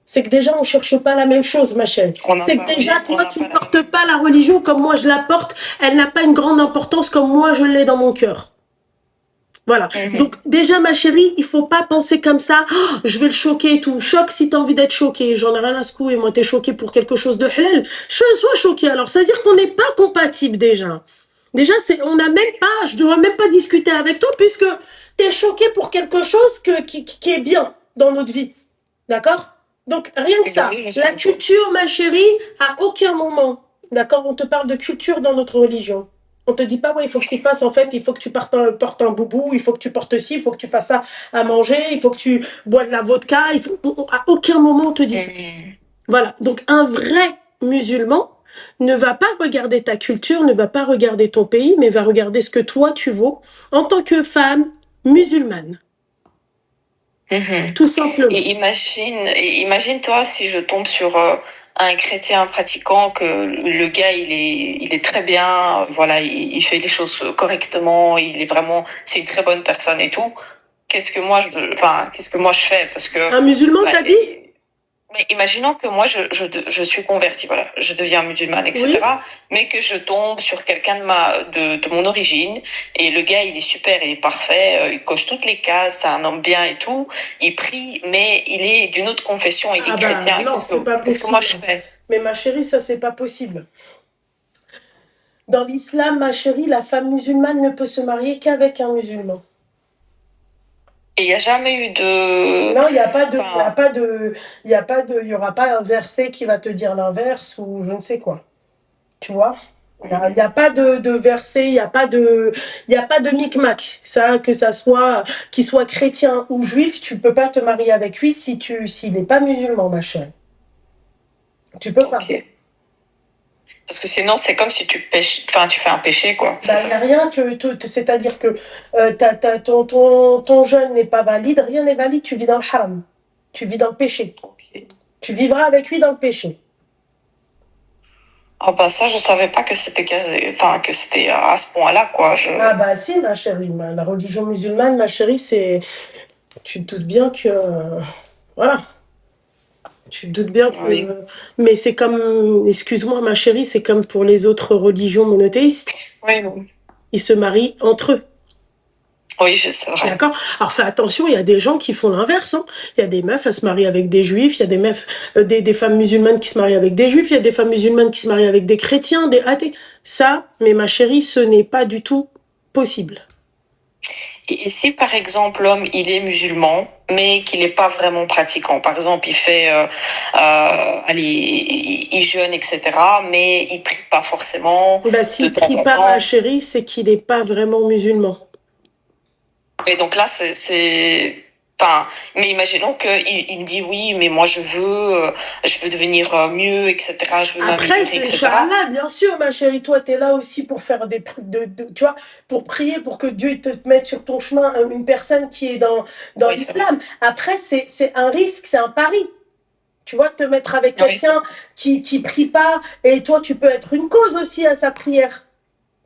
C'est que déjà, on cherche pas la même chose, ma chérie. C'est que déjà, toi, tu ne portes pas la religion comme moi, je la porte. Elle n'a pas une grande importance comme moi, je l'ai dans mon cœur. Voilà. Donc, déjà, ma chérie, il faut pas penser comme ça. Oh, je vais le choquer et tout. Choque si t'as envie d'être choqué. J'en ai rien à secouer. Moi, t'es choqué pour quelque chose de halal. Sois choqué. Alors, ça veut dire qu'on n'est pas compatible déjà. Déjà, on n'a même pas, je devrais même pas discuter avec toi puisque t'es choqué pour quelque chose qui est bien dans notre vie. D'accord? Donc, rien que ça. La culture, ma chérie, à aucun moment, d'accord, on te parle de culture dans notre religion. On te dit pas, ouais, il faut que tu fasses, en fait, il faut que tu portes un boubou, il faut que tu portes ci, il faut que tu fasses ça à manger, il faut que tu bois de la vodka, à aucun moment on te dit ça. Voilà. Donc, un vrai musulman ne va pas regarder ta culture, ne va pas regarder ton pays, mais va regarder ce que toi tu vaux en tant que femme musulmane. Tout simplement. Et imagine toi si je tombe sur un chrétien pratiquant que le gars il est très bien, voilà, il fait les choses correctement, c'est une très bonne personne et tout. Qu'est-ce que moi je fais parce que un musulman t'as dit? Mais imaginons que moi je suis convertie, voilà, je deviens musulmane, etc. Oui. Mais que je tombe sur quelqu'un de mon origine et le gars il est super, il est parfait, il coche toutes les cases, c'est un homme bien et tout, il prie, mais il est d'une autre confession, il est chrétien. Non, c'est pas possible. Qu'est-ce que moi je fais? Mais ma chérie, ça c'est pas possible. Dans l'islam, ma chérie, la femme musulmane ne peut se marier qu'avec un musulman. Et il n'y a jamais eu de... Non, il y aura pas un verset qui va te dire l'inverse ou je ne sais quoi. Tu vois? Il y a pas de verset, il y a pas de micmac. Ça, que ça soit, qu'il soit chrétien ou juif, tu peux pas te marier avec lui s'il n'est pas musulman, ma chère. Tu peux pas. Okay. Parce que sinon, c'est comme si tu pêches, tu fais un péché, quoi. Bah, il n'y a rien c'est-à-dire que ton jeûne n'est pas valide, rien n'est valide, tu vis dans le haram. Tu vis dans le péché. Okay. Tu vivras avec lui dans le péché. Ah bah ça, je savais pas que c'était à ce point-là, quoi. Ah bah si, ma chérie, la religion musulmane, ma chérie, tu te doutes bien que... voilà. Tu te doutes bien que... Oui. Mais c'est comme... Excuse-moi, ma chérie, c'est comme pour les autres religions monothéistes. Oui, oui. Ils se marient entre eux. Oui, c'est vrai. D'accord. Alors fais attention, il y a des gens qui font l'inverse. Hein. Il y a des meufs, elles se marient avec des juifs. Il y a des meufs, des femmes musulmanes qui se marient avec des juifs. Il y a des femmes musulmanes qui se marient avec des chrétiens, des athées. Ça, mais ma chérie, ce n'est pas du tout possible. Et si par exemple l'homme il est musulman mais qu'il n'est pas vraiment pratiquant, par exemple il fait, il jeûne etc. mais il prie pas forcément. Bah s'il prie pas, ma chérie, c'est qu'il n'est pas vraiment musulman. Et donc là mais imaginons qu'il me dit oui, mais moi je veux devenir mieux, etc. Je veux Après, c'est Inch'Allah, bien sûr, ma chérie. Toi, t'es là aussi pour faire tu vois, pour prier, pour que Dieu te mette sur ton chemin une personne qui est dans oui, l'islam. Après, c'est un risque, c'est un pari. Tu vois, te mettre avec quelqu'un qui prie pas, et toi, tu peux être une cause aussi à sa prière.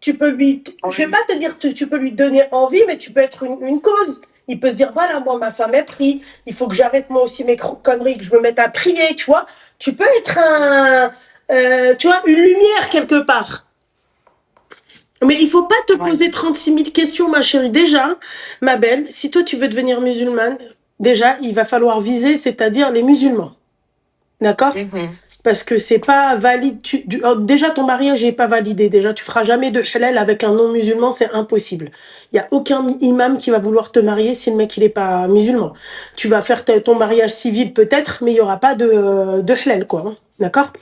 Tu peux je vais pas te dire que tu peux lui donner envie, mais tu peux être une cause. Il peut se dire, voilà, moi, ma femme est prie. Il faut que j'arrête moi aussi mes conneries, que je me mette à prier, tu vois. Tu peux être tu vois, une lumière quelque part. Mais il faut pas te poser 36 000 questions, ma chérie. Déjà, ma belle, si toi, tu veux devenir musulmane, déjà, il va falloir viser, c'est-à-dire les musulmans. D'accord? Parce que c'est pas valide. Déjà, ton mariage n'est pas validé. Déjà, tu feras jamais de halal avec un non-musulman, c'est impossible. Il y a aucun imam qui va vouloir te marier si le mec il est pas musulman. Tu vas faire ton mariage civil peut-être, mais il y aura pas de halal, quoi. Hein, d'accord?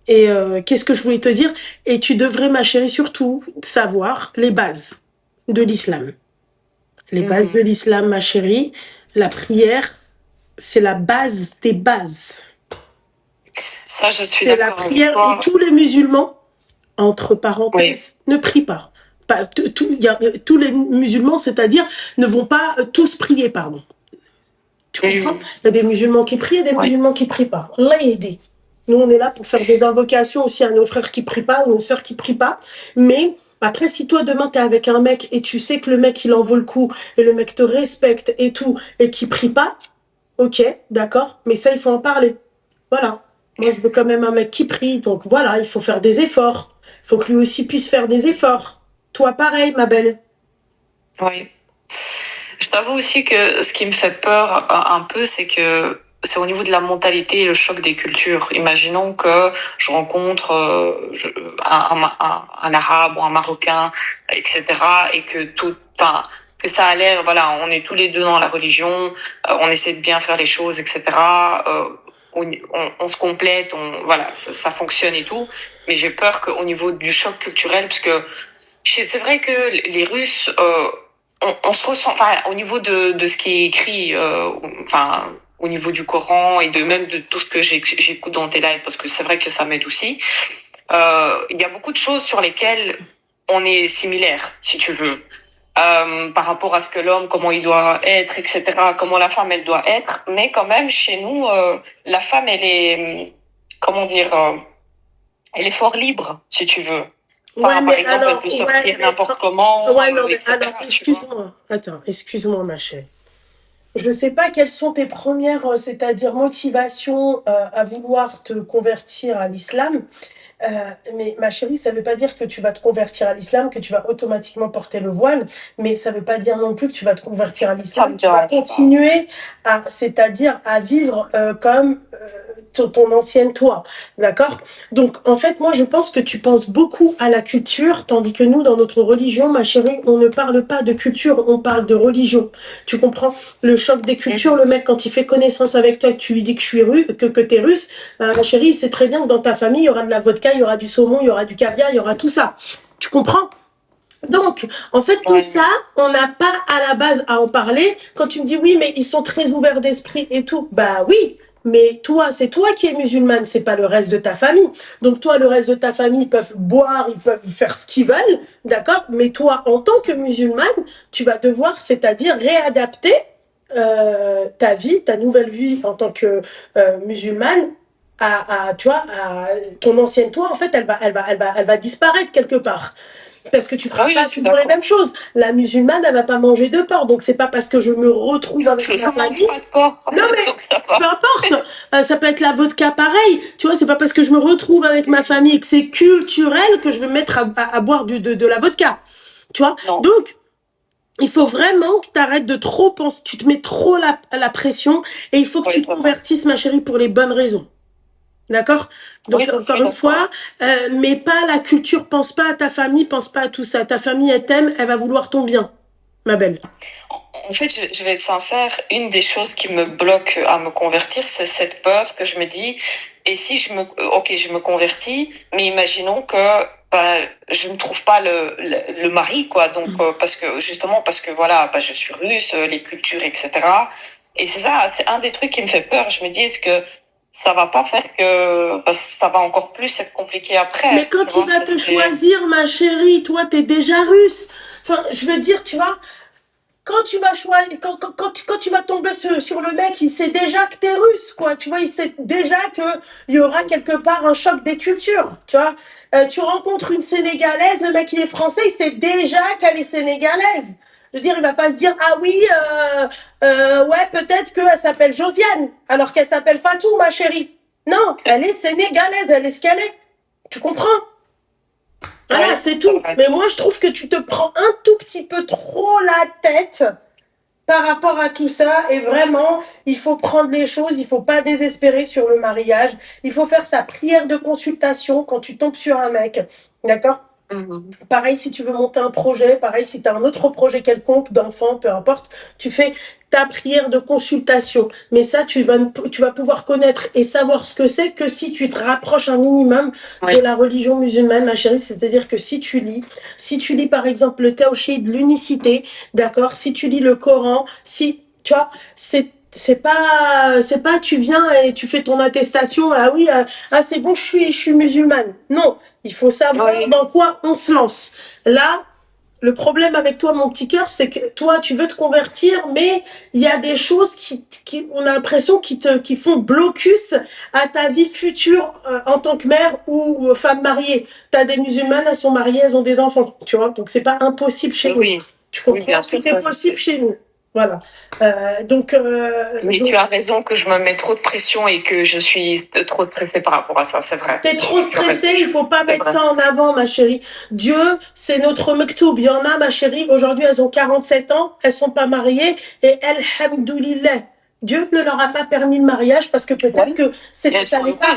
Qu'est-ce que je voulais te dire? Et tu devrais, ma chérie, surtout savoir les bases de l'islam. Les bases de l'islam, ma chérie. La prière, c'est la base des bases. Ça, je suis d'accord. C'est la prière. Et tous les musulmans, entre parenthèses, ne prient pas. Tous les musulmans, c'est-à-dire, ne vont pas tous prier, pardon. Tu comprends? Il y a des musulmans qui prient et des musulmans qui prient pas. Allah il dit. Nous, on est là pour faire des invocations aussi à nos frères qui prient pas, nos sœurs qui prient pas. Mais après, si toi, demain, t'es avec un mec et tu sais que le mec, il en vaut le coup et le mec te respecte et tout et qui prie pas, ok, d'accord, mais ça, il faut en parler. Voilà. Moi, je veux quand même un mec qui prie, donc voilà, il faut faire des efforts. Il faut que lui aussi puisse faire des efforts. Toi, pareil, ma belle. Oui. Je t'avoue aussi que ce qui me fait peur un peu, c'est au niveau de la mentalité et le choc des cultures. Imaginons que je rencontre un Arabe ou un Marocain, etc., et que que ça a l'air, voilà, on est tous les deux dans la religion, on essaie de bien faire les choses, etc. On se complète, voilà, ça fonctionne et tout. Mais j'ai peur qu'au niveau du choc culturel, parce que c'est vrai que les Russes, on se ressent, enfin, au niveau de ce qui est écrit, enfin, au niveau du Coran et même de tout ce que j'écoute dans tes lives, parce que c'est vrai que ça m'aide aussi. Il y a beaucoup de choses sur lesquelles on est similaires, si tu veux, par rapport à ce que l'homme, comment il doit être, etc., comment la femme, elle doit être. Mais quand même, chez nous, la femme, elle est, comment dire, elle est fort libre, si tu veux. Enfin, Ouais, par exemple, elle peut sortir n'importe comment, ouais, non, mais etc., alors, excuse-moi. Attends, excuse-moi, ma chère. Je ne sais pas quelles sont tes premières, c'est-à-dire motivations à vouloir te convertir à l'islam. Mais ma chérie, ça ne veut pas dire que tu vas te convertir à l'islam, que tu vas automatiquement porter le voile, mais ça ne veut pas dire non plus que tu vas te convertir à l'islam. Tu vas continuer c'est-à-dire à vivre comme ton ancienne toi, d'accord? Donc, en fait, moi, je pense que tu penses beaucoup à la culture, tandis que nous, dans notre religion, ma chérie, on ne parle pas de culture, on parle de religion. Tu comprends? Le choc des cultures, le mec, quand il fait connaissance avec toi, que tu lui dis que je suis que t'es russe, ma chérie, il sait très bien que dans ta famille, il y aura de la vodka, il y aura du saumon, il y aura du caviar, il y aura tout ça. Tu comprends? Donc, en fait, tout ça, on n'a pas à la base à en parler. Quand tu me dis oui, mais ils sont très ouverts d'esprit et tout, bah oui. Mais toi, c'est toi qui es musulmane, c'est pas le reste de ta famille. Donc toi, le reste de ta famille, ils peuvent boire, ils peuvent faire ce qu'ils veulent, d'accord? Mais toi, en tant que musulmane, tu vas devoir, c'est-à-dire réadapter ta vie, ta nouvelle vie en tant que musulmane tu vois, à ton ancienne toi. En fait, elle va disparaître quelque part. Parce que tu feras pas toujours les mêmes choses. La musulmane, elle va pas manger de porc. Donc, c'est pas parce que je me retrouve avec ma famille. Non, mais peu importe. Ça peut être la vodka pareil. Tu vois, c'est pas parce que je me retrouve avec ma famille et que c'est culturel que je vais me mettre à boire de la vodka. Tu vois? Non. Donc, il faut vraiment que tu arrêtes de trop penser. Tu te mets trop la pression et il faut que tu te convertisses, ma chérie, pour les bonnes raisons. D'accord? Donc, oui, encore une fois, mais pas la culture, pense pas à ta famille, pense pas à tout ça. Ta famille, elle t'aime, elle va vouloir ton bien, ma belle. En fait, je vais être sincère, une des choses qui me bloque à me convertir, c'est cette peur que je me dis, et si je me convertis, mais imaginons que je ne trouve pas le mari, quoi. Donc, parce que voilà, je suis russe, les cultures, etc. Et c'est ça, c'est un des trucs qui me fait peur. Je me dis, est-ce que ça va pas faire que ça va encore plus être compliqué après. Mais quand il va te choisir, ma chérie, toi, t'es déjà russe. Enfin, je veux dire, tu vois, quand tu vas choisir, quand tu vas tomber sur le mec, il sait déjà que t'es russe, quoi. Tu vois, il sait déjà que il y aura quelque part un choc des cultures, tu vois. Tu rencontres une Sénégalaise, le mec, il est français, il sait déjà qu'elle est sénégalaise. Je veux dire, il va pas se dire, ah oui, ouais, peut-être qu'elle s'appelle Josiane, alors qu'elle s'appelle Fatou, ma chérie. Non, elle est sénégalaise, elle est ce qu'elle est. Tu comprends? Voilà, ouais, c'est tout. Mais moi, je trouve que tu te prends un tout petit peu trop la tête par rapport à tout ça. Et vraiment, il faut prendre les choses, il faut pas désespérer sur le mariage. Il faut faire sa prière de consultation quand tu tombes sur un mec. D'accord? Pareil, si tu veux monter un projet, pareil, si tu as un autre projet quelconque d'enfant, peu importe, tu fais ta prière de consultation. Mais ça, tu vas pouvoir connaître et savoir ce que c'est que si tu te rapproches un minimum de la religion musulmane, ma chérie. C'est-à-dire que si tu lis par exemple le Tawhid, l'unicité, d'accord, si tu lis le Coran, tu vois, c'est pas tu viens et tu fais ton attestation, ah oui, c'est bon, je suis musulmane. Non, il faut savoir dans quoi on se lance. Là, le problème avec toi, mon petit cœur, c'est que toi, tu veux te convertir, mais il y a des choses on a l'impression qui font blocus à ta vie future en tant que mère ou femme mariée. T'as des musulmanes, elles sont mariées, elles ont des enfants, tu vois. Donc c'est pas impossible chez nous. Tu comprends? Oui, bien sûr, c'est possible chez nous. Voilà. Mais tu as raison que je me mets trop de pression et que je suis trop stressée par rapport à ça, c'est vrai. T'es trop stressée, il faut pas mettre ça en avant, ma chérie. Dieu, c'est notre mektoub. Il y en a, ma chérie, aujourd'hui, elles ont 47 ans, elles sont pas mariées, et alhamdoulilah. Dieu ne leur a pas permis le mariage parce que peut-être que ça n'est pas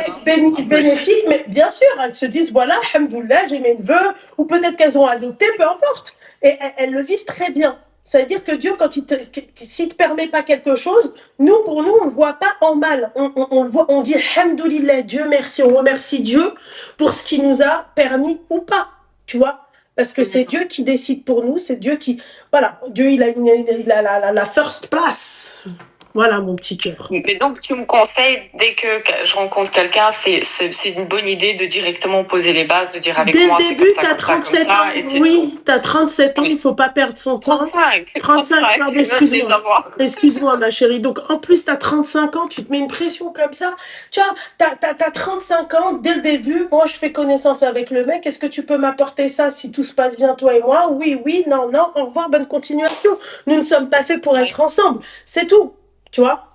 bénéfique, mais bien sûr, elles se disent, voilà, alhamdoulilah, j'ai mes neveux, ou peut-être qu'elles ont adopté, peu importe. Et elles le vivent très bien. Ça veut dire que Dieu, s'il te permet pas quelque chose, pour nous, on le voit pas en mal. On le voit, on dit, alhamdoulilah, Dieu merci, on remercie Dieu pour ce qu'il nous a permis ou pas. Tu vois? Parce que c'est Dieu qui décide pour nous, c'est Dieu qui, voilà, Dieu, il a la first place. Voilà, mon petit cœur. Mais donc, tu me conseilles, dès que je rencontre quelqu'un, c'est une bonne idée de directement poser les bases, de dire avec moi, c'est comme ça, t'as 37 ans. Oui, t'as 37 ans, il faut pas perdre son temps. 35, pardon, excuse-moi, ma chérie. Donc, en plus, t'as 35 ans, tu te mets une pression comme ça. Tu vois, t'as 35 ans, dès le début, moi, je fais connaissance avec le mec. Est-ce que tu peux m'apporter ça si tout se passe bien, toi et moi? Oui, non, au revoir, bonne continuation. Nous ne sommes pas faits pour être ensemble. C'est tout. Tu vois?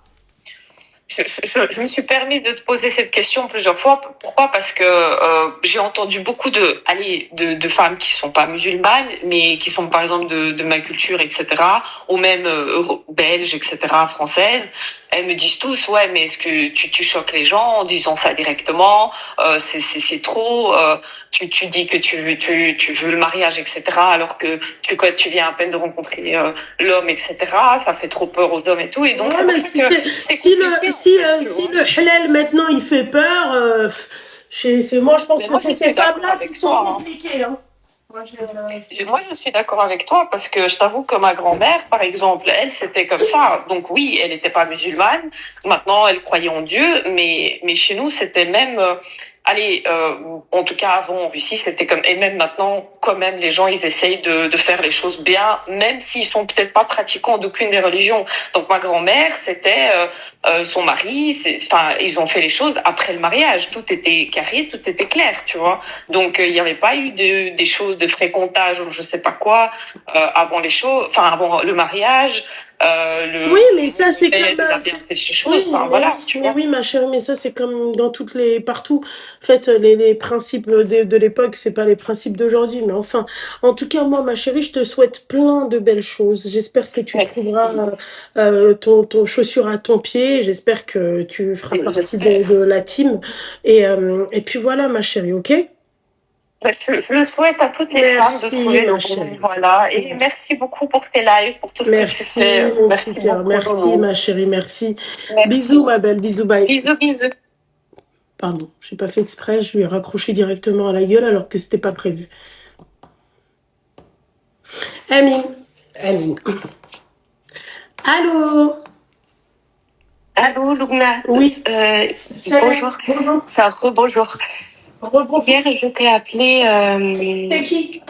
Je me suis permise de te poser cette question plusieurs fois. Pourquoi? Parce que j'ai entendu beaucoup de femmes qui sont pas musulmanes, mais qui sont par exemple de ma culture, etc., ou même belges, etc., françaises. Elles me disent tous, ouais, mais est-ce que tu choques les gens en disant ça directement? C'est trop. Tu dis que tu veux le mariage, etc., alors que tu viens à peine de rencontrer l'homme, etc. Ça fait trop peur aux hommes et tout. Et donc, ouais, mais si le halal maintenant il fait peur, moi je pense que c'est ces femmes-là qui sont compliquées. Hein. Moi, je suis d'accord avec toi parce que je t'avoue que ma grand-mère, par exemple, elle, c'était comme ça. Donc oui, elle n'était pas musulmane. Maintenant, elle croyait en Dieu, mais chez nous, c'était même... en tout cas avant en Russie, c'était comme... Et même maintenant, quand même, les gens, ils essayent de faire les choses bien, même s'ils sont peut-être pas pratiquants d'aucune des religions. Donc ma grand-mère, c'était... son mari, ils ont fait les choses après le mariage. Tout était carré, tout était clair, tu vois. Donc il n'y avait pas eu des choses de fréquentage ou je sais pas quoi avant le mariage. Oui, mais ça c'est comme voilà, tu vois. Oui, ma chérie, mais ça c'est comme dans partout. En fait, les principes de l'époque, c'est pas les principes d'aujourd'hui, mais enfin, en tout cas, moi, ma chérie, je te souhaite plein de belles choses. J'espère que tu trouveras ton chaussure à ton pied. J'espère que tu feras partie de la team. Et puis voilà, ma chérie, ok? Je le souhaite à toutes les femmes de trouver le bon. Voilà. Et merci beaucoup pour tes lives, pour tout ce que tu fais. Merci beaucoup. Merci, ma chérie, merci. Bisous, ma belle. Bisous, bye. Bisous. Pardon, j'ai pas fait exprès. Je lui ai raccroché directement à la gueule alors que c'était pas prévu. Amine. Allô, Loubna. Oui. Bonjour. Ça rebonjour. Hier, je t'ai appelé... C'est qui?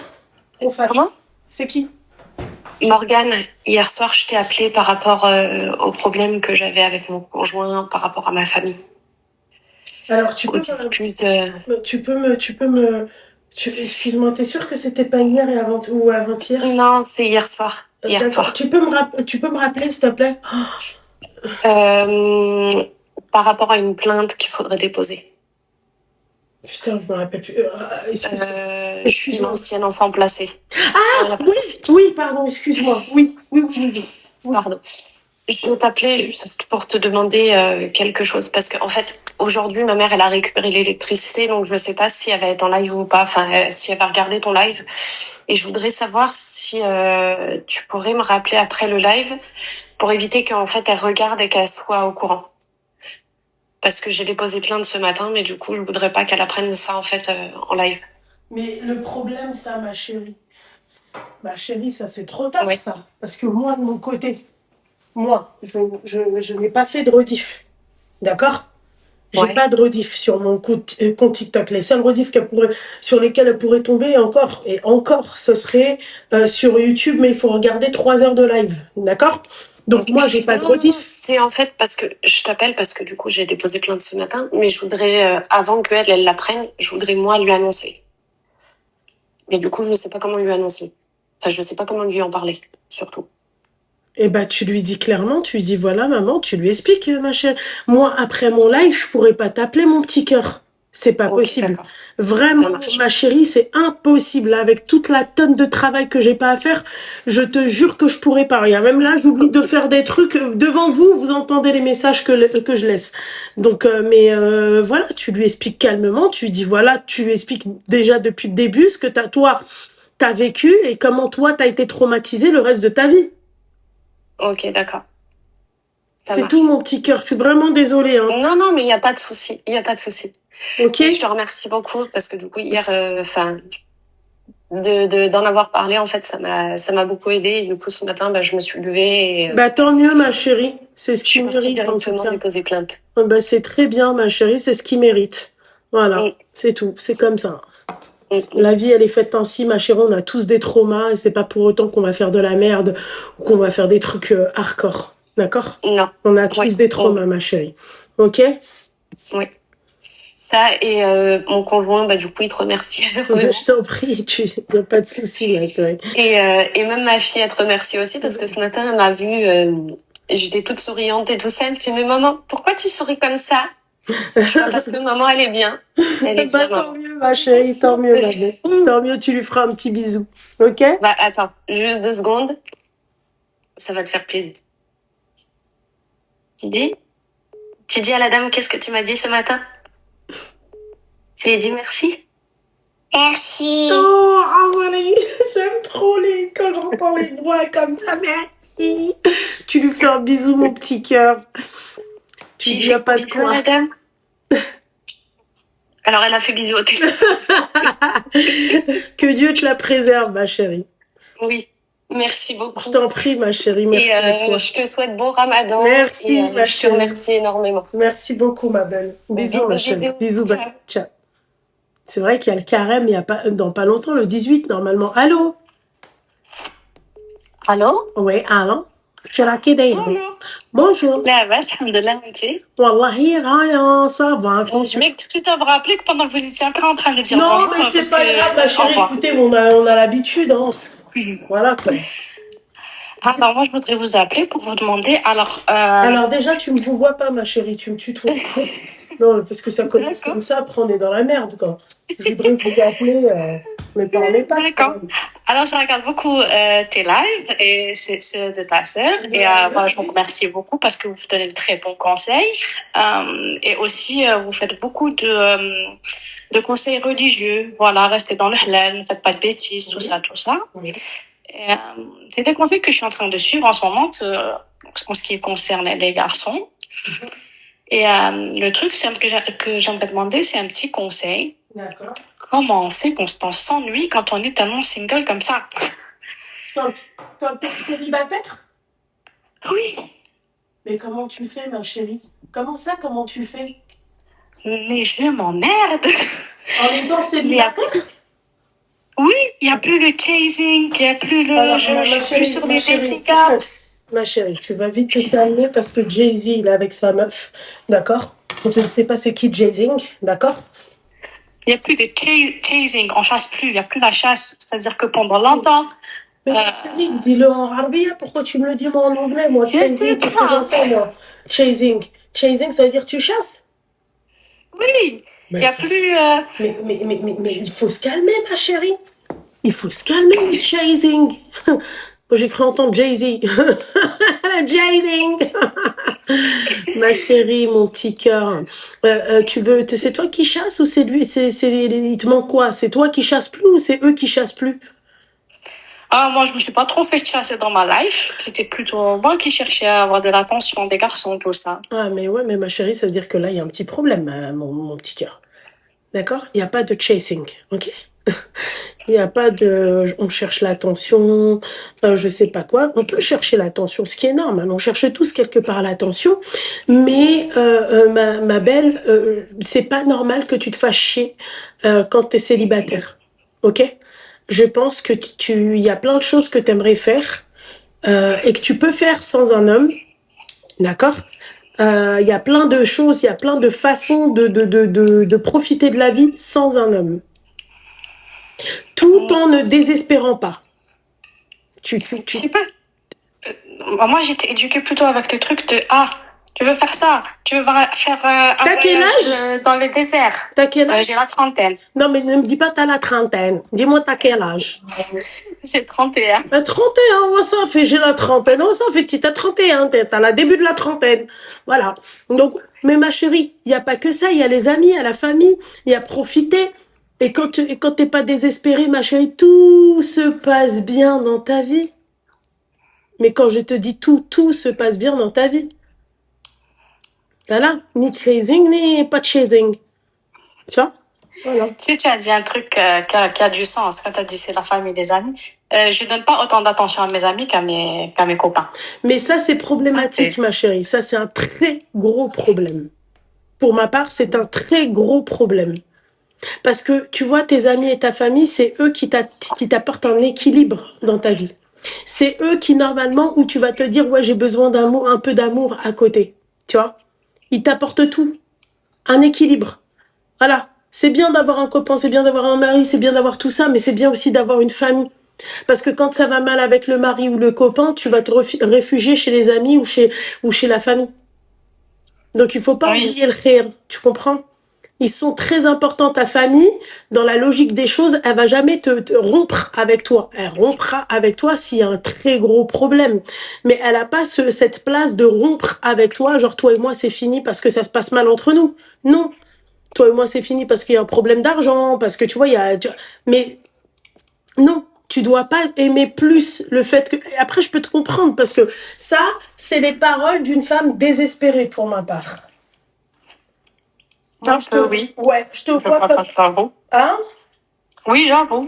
Comment? C'est qui? Morgane. Hier soir, je t'ai appelé par rapport au problème que j'avais avec mon conjoint, par rapport à ma famille. Alors, tu peux me... Excuse-moi, t'es sûre que c'était pas hier ou avant-hier? Non, c'est hier soir. Tu peux me rappeler, s'il te plaît? Par rapport à une plainte qu'il faudrait déposer. Putain, je me rappelle plus. Excuse-moi. Je suis une ancienne enfant placée. Ah, oui, pardon, excuse-moi. Oui. Pardon. Je t'appelais juste pour te demander quelque chose. Parce qu'en fait, aujourd'hui, ma mère, elle a récupéré l'électricité. Donc, je ne sais pas si elle va être en live ou pas. Enfin, si elle va regarder ton live. Et je voudrais savoir si tu pourrais me rappeler après le live pour éviter qu'en fait, elle regarde et qu'elle soit au courant. Parce que j'ai déposé plainte ce matin, mais du coup, je voudrais pas qu'elle apprenne ça, en fait, en live. Mais le problème, ça, ma chérie, ça, c'est trop tard, oui. Ça. Parce que moi, de mon côté, je n'ai pas fait de rediff. D'accord? J'ai pas de rediff sur mon compte TikTok. Les seuls rediffs sur lesquels elle pourrait tomber, et encore, ce serait sur YouTube, mais il faut regarder 3 heures de live. D'accord? Donc moi, j'ai pas de rediff. C'est en fait parce que je t'appelle parce que du coup, j'ai déposé plainte ce matin, mais je voudrais, avant qu'elle l'apprenne, je voudrais moi lui annoncer. Mais du coup, je sais pas comment lui annoncer. Enfin, je sais pas comment lui en parler, surtout. Et bah, tu lui dis clairement, tu lui dis, voilà, maman, tu lui expliques, ma chérie. Moi, après mon live, je pourrais pas t'appeler mon petit cœur. C'est pas Ok, possible. d'accord. Ça Vraiment, marche. ma chérie, c'est impossible. Avec toute la tonne de travail que j'ai pas à faire, je te jure que je pourrais pas. Regarde, même là, j'oublie de faire des trucs. Devant vous, vous entendez les messages que je laisse. Donc, voilà, tu lui expliques calmement. Tu lui dis, voilà, tu lui expliques déjà depuis le début ce que t'as vécu et comment toi, t'as été traumatisé le reste de ta vie. Ok, d'accord. Ça C'est marche. tout, mon petit cœur. Je suis vraiment désolée, hein. Non, mais il n'y a pas de souci. Il n'y a pas de souci. Ok? Et je te remercie beaucoup parce que du coup, hier, d'en avoir parlé, en fait, ça m'a beaucoup aidé. Et du coup, ce matin, bah, je me suis levée et Bah, tant mieux, ma chérie. C'est ce je suis qu'il partie mérite, en tout directement cas. déposer plainte. Bah, c'est très bien, ma chérie. C'est ce qu'il mérite. Voilà. Mm. C'est tout. C'est comme ça. Mm. La vie, elle est faite ainsi, ma chérie. On a tous des traumas et c'est pas pour autant qu'on va faire de la merde ou qu'on va faire des trucs hardcore. D'accord? Non. On a tous Ouais. des traumas, ma chérie. Ok? Oui. Ça, et mon conjoint, bah, du coup, il te remercie. Je t'en prie, y a pas de souci, ma chérie. Et même ma fille, elle te remercie aussi parce que ce matin, elle m'a vue, j'étais toute souriante et tout ça. Elle me fait, mais maman, pourquoi tu souris comme ça? Je sais pas, parce que maman, elle est bien. Elle est Bah, bien, maman. tant mieux, ma chérie, tant mieux, ma belle. Tant mieux, tu lui feras un petit bisou. Ok? Bah, attends, juste 2 secondes. Ça va te faire plaisir. Tu dis à la dame, qu'est-ce que tu m'as dit ce matin? Tu lui as dit merci? Merci. Oh, Amalie, j'aime trop quand j'entends les voix comme ça, merci. Tu lui fais un bisou, mon petit cœur. Tu dis, y a pas de Bisous à quoi. la dame. Alors, elle a fait bisous au téléphone. Que Dieu te la préserve, ma chérie. Oui. Merci beaucoup. Je t'en prie, ma chérie, merci Et à toi. je te souhaite bon ramadan. Merci, et, ma je te chérie. remercie énormément. Merci beaucoup, ma belle. Bisous, ma chérie. Bisous, Ciao. belle. Ciao. C'est vrai qu'il y a le carême, il y a pas, dans pas longtemps, le 18, normalement. Allô? Allô? Oui, allô? شو كده Bonjour. Bonjour. La base, alhamdoulilah, merci. Wallahi, rien, ça va. Je m'excuse d'avoir appelé pendant que vous étiez encore en train de dire Non, bonjour. mais c'est parce pas que- grave, ma Au chérie. revoir. Écoutez, on a l'habitude, hein. Voilà, quoi. Alors, moi, je voudrais vous appeler pour vous demander. Alors, déjà, tu me vous vois pas, ma chérie, tu me tutoies. Non, parce que ça commence D'accord. comme ça, après, on est dans la merde, quoi. Je voudrais vous appeler, mais parlez pas. D'accord. Alors, je regarde beaucoup tes lives et ceux de ta sœur. Et voilà, je vous remercie beaucoup parce que vous donnez de très bons conseils. Et aussi, vous faites beaucoup de conseils religieux. Voilà, restez dans le halal, ne faites pas de bêtises, tout ça, tout ça. Oui. Et, c'est des conseils que je suis en train de suivre en ce moment en ce qui concerne les garçons. Et le truc que j'aimerais demander, c'est un petit conseil. D'accord. Comment on fait qu'on s'ennuie quand on est tellement single comme ça? Quand t'es célibataire? Oui, Mais comment tu fais, ma chérie? Comment ça, comment tu fais? mais je m'emmerde. En étant célibataire? Oui, il n'y a plus le chasing, il n'y a plus le... Alors, je ma suis chérie, plus sur ma les chérie. dating apps. Ma chérie, tu vas vite te calmer parce que Jay-Z, il est avec sa meuf, d'accord? Je ne sais pas c'est qui Jay-Z, d'accord? Il n'y a plus de chasing, on chasse plus, il n'y a plus la chasse. C'est-à-dire que pendant longtemps... Mais ma chérie, dis-le en arabia, pourquoi tu me le dis moi en anglais, moi? Je sais Qu'est-ce pas. que j'en sais, moi? Chasing. Chasing, ça veut dire tu chasses? Oui, il n'y a plus... Mais il faut se calmer, ma chérie. Il faut se calmer, chasing. Moi, j'ai cru entendre Jay-Z. Chasing. Ma chérie, mon petit cœur. C'est toi qui chasse ou c'est lui? Il te manque quoi? C'est toi qui chasse plus ou c'est eux qui chassent plus? Ah, moi, je me suis pas trop fait chasser dans ma life. C'était plutôt moi qui cherchais à avoir de l'attention des garçons, tout ça. Ah, mais ouais, mais ma chérie, ça veut dire que là, il y a un petit problème, mon petit cœur. D'accord? Il n'y a pas de chasing, ok? Il n'y a pas de... On cherche l'attention, je sais pas quoi. On peut chercher l'attention, ce qui est normal. On cherche tous quelque part l'attention. Mais, ma belle, c'est pas normal que tu te fasses chier quand tu es célibataire, ok? Je pense que il y a plein de choses que tu aimerais faire et que tu peux faire sans un homme, d'accord? Il y a plein de choses, il y a plein de façons de profiter de la vie sans un homme. Tout en ne désespérant pas. Je sais pas. Moi, j'étais éduquée plutôt avec le truc de tu veux faire ça, tu veux faire un T'as quel voyage âge? dans le désert. T'as quel âge? J'ai la trentaine. Non, mais ne me dis pas t'as la trentaine. Dis-moi t'as quel âge? J'ai 31. 31, ouais, ça fait, j'ai la trentaine. Oh, ça fait, t'as 31, t'as la début de la trentaine. Voilà. Donc, mais ma chérie, il n'y a pas que ça, il y a les amis, il y a la famille, il y a profiter. Et quand t'es pas désespérée, ma chérie, tout se passe bien dans ta vie. Mais quand je te dis tout se passe bien dans ta vie. Voilà. Ni chasing, ni pas chasing. Tu vois? Voilà. Tu as dit un truc qui a du sens. Quand tu as dit c'est la famille, des amis, je donne pas autant d'attention à mes amis qu'à mes copains. Mais ça, c'est problématique, ma chérie. Ça, c'est un très gros problème. Pour ma part, c'est un très gros problème. Parce que, tu vois, tes amis et ta famille, c'est eux qui t'apportent un équilibre dans ta vie. C'est eux qui, normalement, où tu vas te dire, ouais, j'ai besoin d'amour, un peu d'amour à côté. Tu vois? Ils t'apportent tout. Un équilibre. Voilà. C'est bien d'avoir un copain, c'est bien d'avoir un mari, c'est bien d'avoir tout ça, mais c'est bien aussi d'avoir une famille. Parce que quand ça va mal avec le mari ou le copain, tu vas te réfugier chez les amis ou chez la famille. Donc, il faut pas oublier le khir. Tu comprends? Ils sont très importants, ta famille. Dans la logique des choses, elle va jamais te rompre avec toi. Elle rompra avec toi s'il y a un très gros problème. Mais elle a pas cette place de rompre avec toi. Genre, toi et moi, c'est fini parce que ça se passe mal entre nous. Non. Toi et moi, c'est fini parce qu'il y a un problème d'argent, parce que tu vois, mais non, tu dois pas aimer plus le fait que... Après, je peux te comprendre, parce que ça, c'est les paroles d'une femme désespérée pour ma part. Oui. Ouais, je te vois comme... J'avoue. Hein? Oui, j'avoue.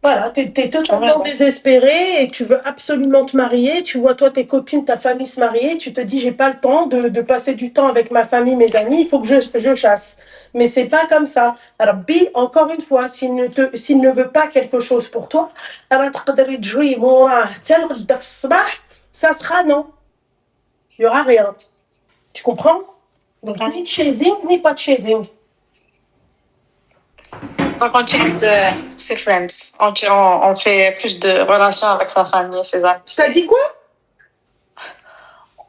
Voilà, t'es totalement désespérée et tu veux absolument te marier. Tu vois, toi, tes copines, ta famille se marier. Tu te dis, j'ai pas le temps de passer du temps avec ma famille, mes amis. Il faut que je chasse. Mais c'est pas comme ça. Alors, encore une fois, s'il ne veut pas quelque chose pour toi, ça sera non. Il y aura rien. Tu comprends? Donc, ni chasing, ni pas de chasing. Donc, on utilise ses friends. On fait plus de relations avec sa famille, ses amis. T'as dit quoi?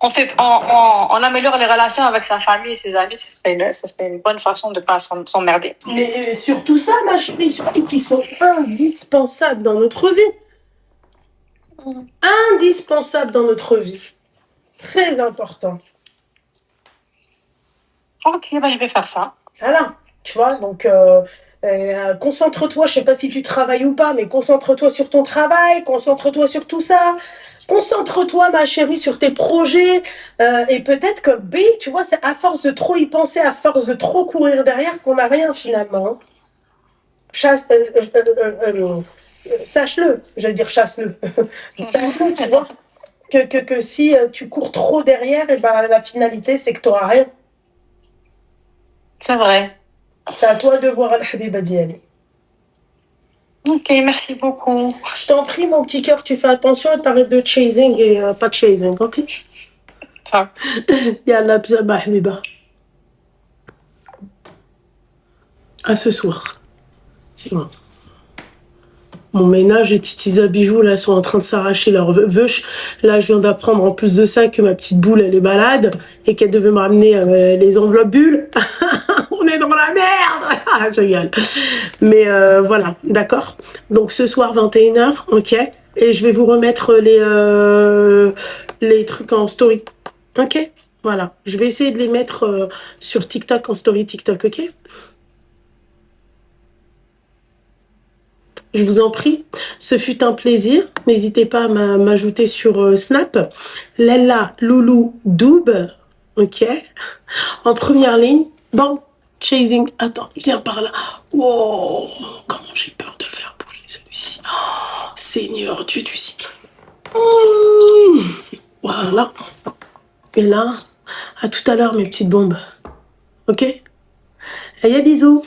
On améliore les relations avec sa famille et ses amis. Ce serait une bonne façon de ne pas s'emmerder. Mais surtout ça, ma chérie, surtout qu'ils sont indispensables dans notre vie. Indispensables dans notre vie. Très important. Ok, je vais faire ça. Voilà, tu vois, donc concentre-toi, je sais pas si tu travailles ou pas, mais concentre-toi sur ton travail, concentre-toi sur tout ça, concentre-toi, ma chérie, sur tes projets, et peut-être que tu vois, c'est à force de trop y penser, à force de trop courir derrière qu'on n'a rien finalement. Sache-le, j'allais dire chasse-le, sache-le, tu vois, que si tu cours trop derrière, et ben la finalité, c'est que tu n'auras rien. C'est vrai. C'est à toi de voir Al-Habiba Diali. Ok, merci beaucoup. Je t'en prie, mon petit cœur, tu fais attention et t'arrêtes de chasing et pas de chasing, ok? Ciao. Yallah, bzaba, Habiba. À ce soir. C'est moi. Mon ménage et Titiza Bijoux, là, sont en train de s'arracher leur veuche. Là, je viens d'apprendre, en plus de ça, que ma petite boule, elle est malade et qu'elle devait me ramener les enveloppes bulles. On est dans la merde. Je rigole. Mais voilà, d'accord. Donc, ce soir, 21h, ok. Et je vais vous remettre les trucs en story. Ok? Voilà. Je vais essayer de les mettre sur TikTok, en story TikTok, ok? Je vous en prie, ce fut un plaisir. N'hésitez pas à m'ajouter sur Snap. Lella Loulou Doub, ok. En première ligne. Bon, chasing. Attends, viens par là. Oh, comment j'ai peur de le faire bouger celui-ci. Oh, Seigneur Dieu du ciel. Voilà. Et là, à tout à l'heure mes petites bombes. Ok. Allez, bisous.